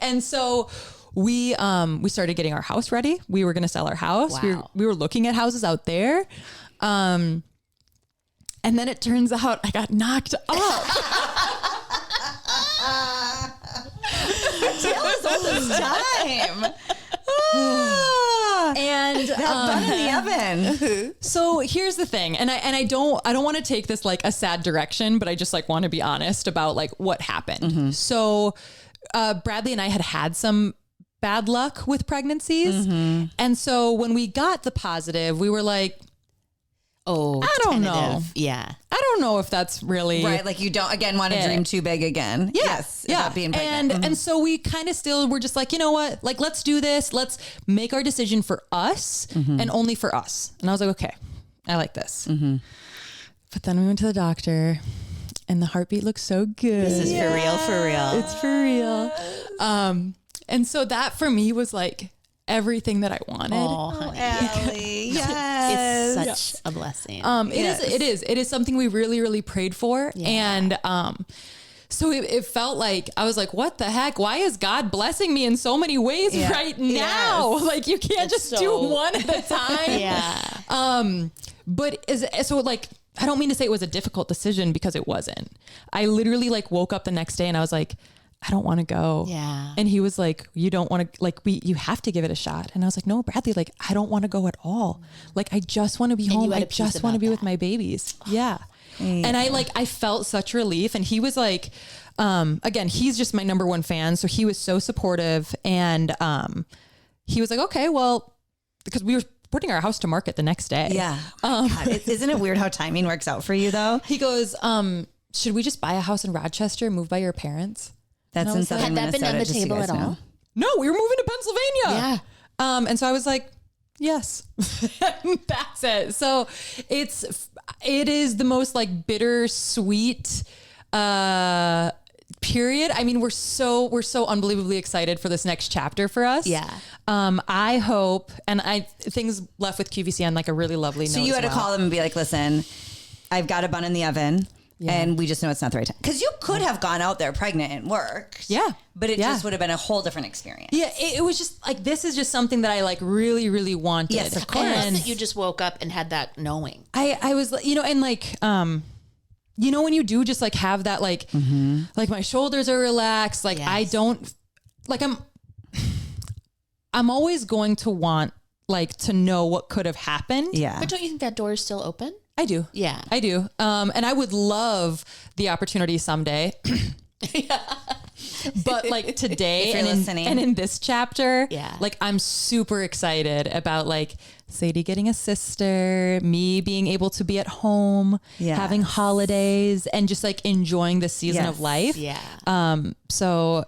And so we started getting our house ready. We were going to sell our house. Wow. We were looking at houses out there. And then it turns out I got knocked up. Tell us all this time. And that bun in the oven. So here's the thing. And I don't want to take this like a sad direction, but I just like want to be honest about like what happened. So Bradley and I had some bad luck with pregnancies. And so when we got the positive, we were like, oh, I don't know. tentative. Yeah. I don't know if that's really Right. Like you don't, again, want to dream too big again. Yes. About being pregnant. And so we kind of still were just like, you know what? Like, let's do this. Let's make our decision for us and only for us. And I was like, okay, I like this. But then we went to the doctor and the heartbeat looks so good. This is for real, for real. It's for real. And so that for me was like everything that I wanted. Oh, honey. Allie, yes. It's such a blessing. It is something we really, really prayed for. Yeah. And, so it felt like, I was like, what the heck? Why is God blessing me in so many ways right now? Yes. Like you can't just do one at a time. Yeah. But so like, I don't mean to say it was a difficult decision because it wasn't. I literally like woke up the next day and I was like, I don't want to go. Yeah. And he was like, you don't want to, like, you have to give it a shot. And I was like, no, Bradley, like, I don't want to go at all. Like, I just want to be home. I just want to be with my babies. Yeah. And I felt such relief. And he was like, again, he's just my number one fan. So he was so supportive. And he was like, okay, well, because we were putting our house to market the next day. Yeah. God, isn't it weird how timing works out for you though? He goes, should we just buy a house in Rochester and move by your parents? That's in southern Had that been Minnesota, on the just so you table guys at know. all? No, we were moving to Pennsylvania. Yeah. And so I was like, yes, that's it. So it is the most like bittersweet, period. I mean, we're so unbelievably excited for this next chapter for us. Yeah. I hope, and things left with QVC on like a really lovely note. So you had to call them and be like, listen, I've got a bun in the oven. Yeah. And we just know it's not the right time. Because you could have gone out there pregnant and worked. Yeah. But it just would have been a whole different experience. Yeah. It was just like, this is just something that I like really, really wanted. Yes, of course. And that you just woke up and had that knowing. I was, and like, when you do just like have that, like, like my shoulders are relaxed. Like I don't like, I'm always going to want like to know what could have happened. Yeah. But don't you think that door is still open? I do. Yeah. I do. And I would love the opportunity someday. But like today and in this chapter, like I'm super excited about like Sadie getting a sister, me being able to be at home, having holidays and just like enjoying the season of life. Yeah. So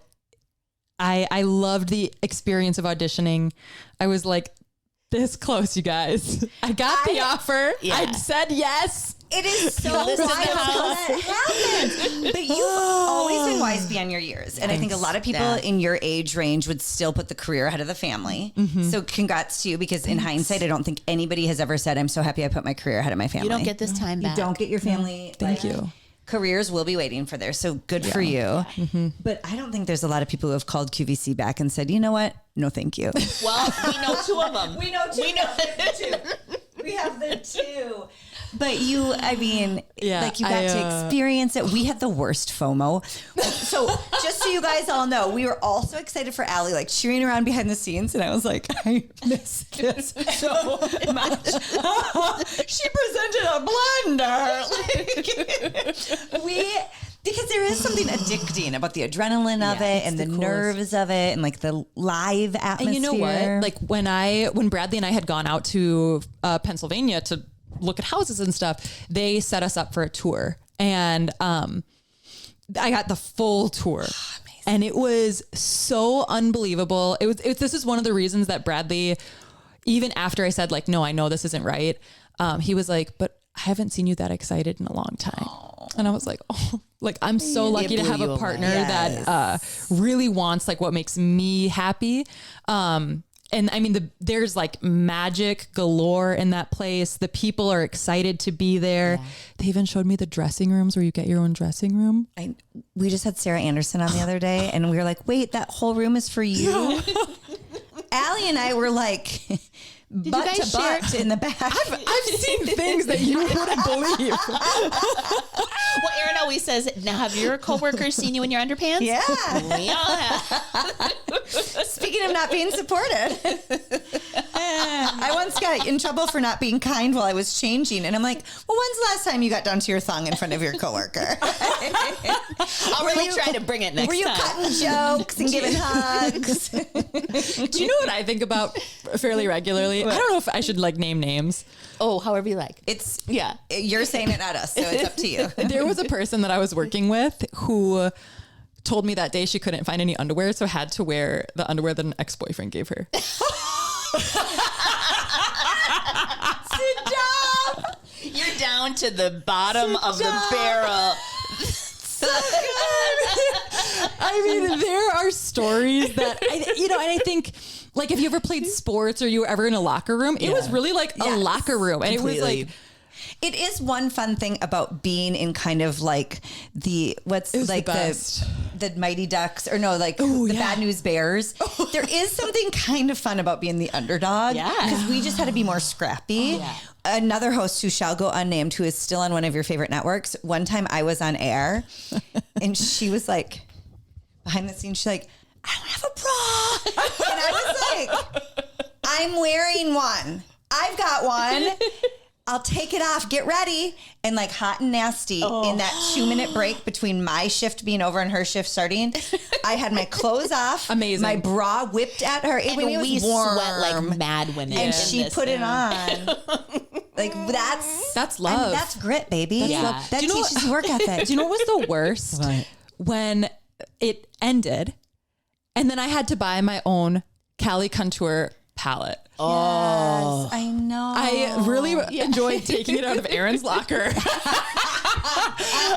I loved the experience of auditioning. I was like, this close, you guys. I got the offer. Yeah. I said yes. It is so wild how that happens. But you've always been wise beyond your years. And I think a lot of people in your age range would still put the career ahead of the family. So congrats to you, because in hindsight, I don't think anybody has ever said, I'm so happy I put my career ahead of my family. You don't get this time back. You don't get your family. Thank you. Careers will be waiting for there. So good for you. But I don't think there's a lot of people who have called QVC back and said, you know what? No, thank you. Well, we know two of them. We know two. We have the two. But you, I mean, like you got to experience it. We had the worst FOMO. So just so you guys all know, we were all so excited for Allie, like cheering around behind the scenes. And I was like, I miss this so much. She presented a blender. Because there is something addicting about the adrenaline of it and the nerves of it and like the live atmosphere. And you know what? Like when Bradley and I had gone out to Pennsylvania to look at houses and stuff, they set us up for a tour, and I got the full tour. And it was so unbelievable. This is one of the reasons that Bradley, even after I said like, no, I know this isn't right. He was like, but I haven't seen you that excited in a long time. And I was like, oh, like I'm so lucky to have a partner that really wants like what makes me happy. And I mean, there's like magic galore in that place. The people are excited to be there. Yeah. They even showed me the dressing rooms where you get your own dressing room. We just had Sarah Anderson on the other day, and we were like, wait, that whole room is for you? Allie and I were like... butt to butt in the back. I've seen things that you wouldn't believe. Well, Erin always says, now have your coworkers seen you in your underpants? Yeah. We all have. Speaking of not being supported. I once got in trouble for not being kind while I was changing. And I'm like, well, when's the last time you got down to your thong in front of your coworker? I'll really try to bring it next time. Were you cutting jokes and giving hugs? Do you know what I think about fairly regularly? I don't know if I should like name names. Oh, however you like. You're saying it, not us. So it's up to you. There was a person that I was working with who told me that day she couldn't find any underwear, so had to wear the underwear that an ex-boyfriend gave her. Stop! You're down to the bottom of the barrel. I mean, there are stories that, and I think, like, if you ever played sports or you were ever in a locker room, it was really like a locker room. And completely. it was like, it is one fun thing about being in kind of like the Mighty Ducks or no, like the Bad News Bears. There is something kind of fun about being the underdog. Yeah. Because we just had to be more scrappy. Another host who shall go unnamed, who is still on one of your favorite networks. One time I was on air and she was like, behind the scenes, she's like, I don't have a bra. And I was like, I'm wearing one. I've got one. I'll take it off. Get ready. And like hot and nasty in that 2-minute break between my shift being over and her shift starting, I had my clothes off. Amazing. My bra whipped at her. And it we was warm. sweat like mad women. And she put it on. Like that's love. That's grit, baby. That's love. That teaches you work ethic. Do you know what was the worst? When it ended and then I had to buy my own Cali Contour palette. Yes, I know. I really enjoyed taking it out of Erin's locker.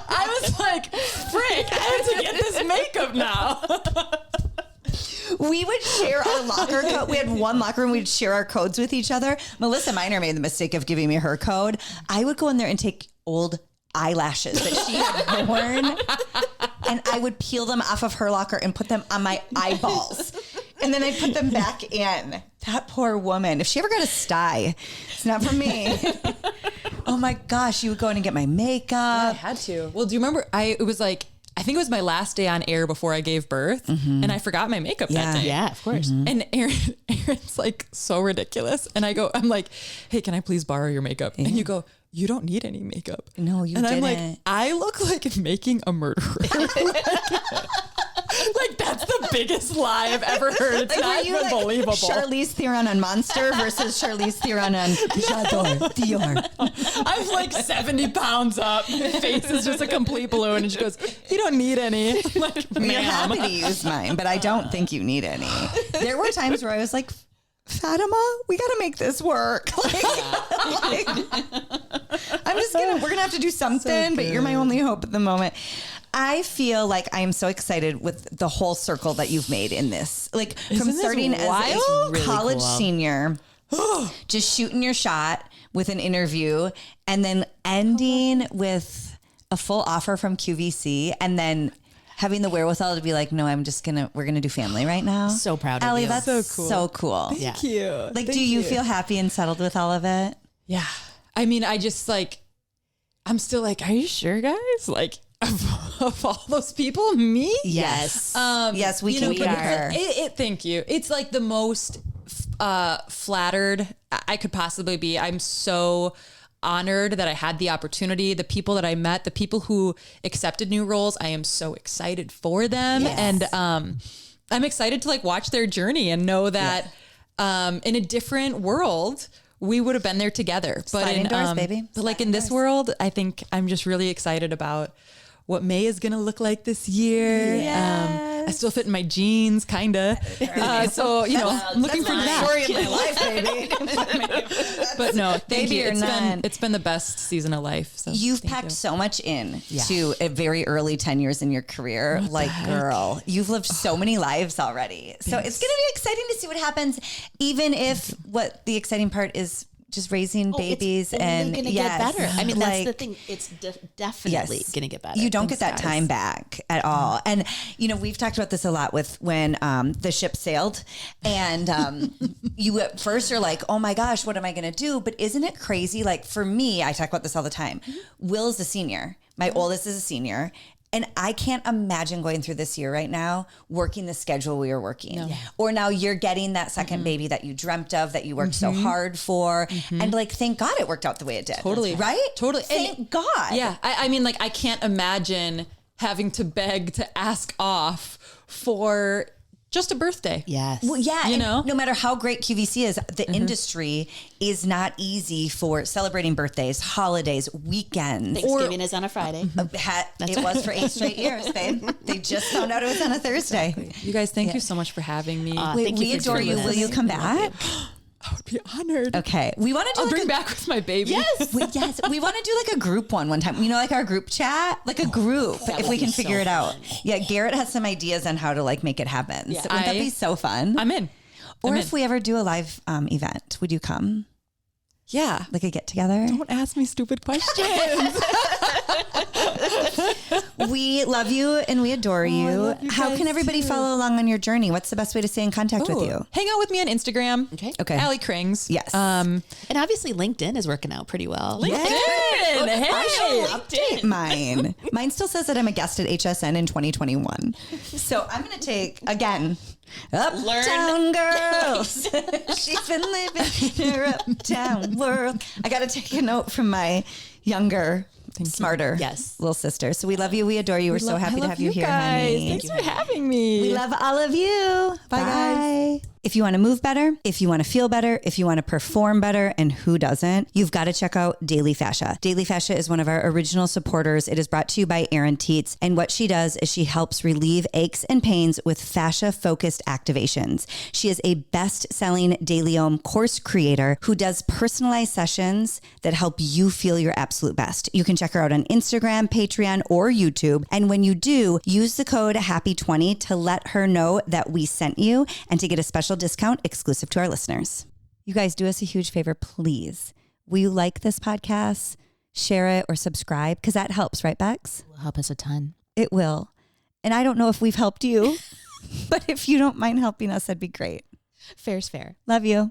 I was like, frick, I have to get this makeup now. We would share our locker code. We had one locker room. We'd share our codes with each other. Melissa Miner made the mistake of giving me her code. I would go in there and take old eyelashes that she had worn, and I would peel them off of her locker and put them on my eyeballs. And then I'd put them back in. That poor woman. If she ever got a sty, it's not for me. Oh my gosh, you would go in and get my makeup. I had to. Well, do you remember? It was like, I think it was my last day on air before I gave birth, and I forgot my makeup that day. Yeah, of course. And Erin's like so ridiculous. And I'm like, hey, can I please borrow your makeup? And you go, you don't need any makeup. No, you and didn't. I'm like, I look like making a murderer. Like that's the biggest lie I've ever heard. It's not even believable. Charlize Theron on Monster versus Charlize Theron on J'adore Dior. I'm like 70 pounds up. My face is just a complete balloon. And she goes, you don't need any. I'm like, You're ma'am. happy to use mine, but I don't think you need any. There were times where I was like, Fatima, we got to make this work. We're going to have to do something, but you're my only hope at the moment. I feel like I'm so excited with the whole circle that you've made in this. Like from starting as a Really college cool. senior, just shooting your shot with an interview and then ending with a full offer from QVC and then having the wherewithal to be like, no, we're going to do family right now. So proud of Allie, you. that's so cool. Yeah. Thank you. Like, do you feel happy and settled with all of it? Yeah. I mean, I'm still like, are you sure, guys? Like, of all those people, me? Yes. Yes, we can concur. Thank you. It's like the most flattered I could possibly be. I'm so honored that I had the opportunity. The people that I met, the people who accepted new roles, I am so excited for them. Yes. And I'm excited to like watch their journey and know that in a different world, we would have been there together. But Sliding doors, baby. But like in this world, I think I'm just really excited about what May is going to look like this year. Yes. I still fit in my jeans, kind of. So, I'm looking forward to that. Story of my life, baby. But no, thank Baby you. or It's been the best season of life. So You've thank packed you. so much in to a very early 10 years in your career. Girl, you've lived so many lives already. So it's going to be exciting to see what happens, even if what the exciting part is just raising babies it's and only gonna get better. I mean, that's the thing. It's definitely going to get better. You don't Thanks, get that guys. time back at all. And, we've talked about this a lot with when the ship sailed and you at first are like, oh my gosh, what am I going to do? But isn't it crazy? Like for me, I talk about this all the time. Will's a senior. My oldest is a senior. And I can't imagine going through this year right now, working the schedule we were working. No. Or now you're getting that second baby that you dreamt of, that you worked so hard for. And like, thank God it worked out the way it did. Totally. Right? Totally. Thank God. Yeah. I mean, like, I can't imagine having to beg to ask off for just a birthday. Yes. Well, yeah. You know, no matter how great QVC is, the industry is not easy for celebrating birthdays, holidays, weekends. Thanksgiving is on a Friday. It was for 8 straight years, babe. They just found out it was on a Thursday. You guys, thank you so much for having me. We adore you. Will you come back? I would be honored. Okay. We want to do I'll bring back with my baby. Yes. We want to do like a group one time. You know, like our group chat, like a group, if we can figure it out. Yeah. Garrett has some ideas on how to like make it happen. Yeah, so wouldn't that be so fun? I'm in. Or if we ever do a live event, would you come? Yeah. Like a get together? Don't ask me stupid questions. We love you and we adore you. How can everybody follow along on your journey? What's the best way to stay in contact with you? Hang out with me on Instagram. Okay. Allie Krings. Yes. And obviously LinkedIn is working out pretty well. LinkedIn. Hey. I should update mine. Mine still says that I'm a guest at HSN in 2021. So I'm going to take, again, Uptown Girls. She's been living in her uptown world. I got to take a note from my younger, smarter little sister. So we love you. We adore you. We're so happy to have you here, honey. Thanks for having me. We love all of you. Bye, guys. If you want to move better, if you want to feel better, if you want to perform better, and who doesn't, you've got to check out Daily Fascia. Daily Fascia is one of our original supporters. It is brought to you by Erin Teets. And what she does is she helps relieve aches and pains with fascia-focused activations. She is a best-selling DailyOM course creator who does personalized sessions that help you feel your absolute best. You can check her out on Instagram, Patreon, or YouTube. And when you do, use the code HAPPY20 to let her know that we sent you and to get a special discount exclusive to our listeners. You guys, do us a huge favor, please. Will you like this podcast, share it, or subscribe? Because that helps, right, Bex? It will help us a ton. It will. And I don't know if we've helped you, but if you don't mind helping us, that'd be great. Fair's fair. Love you.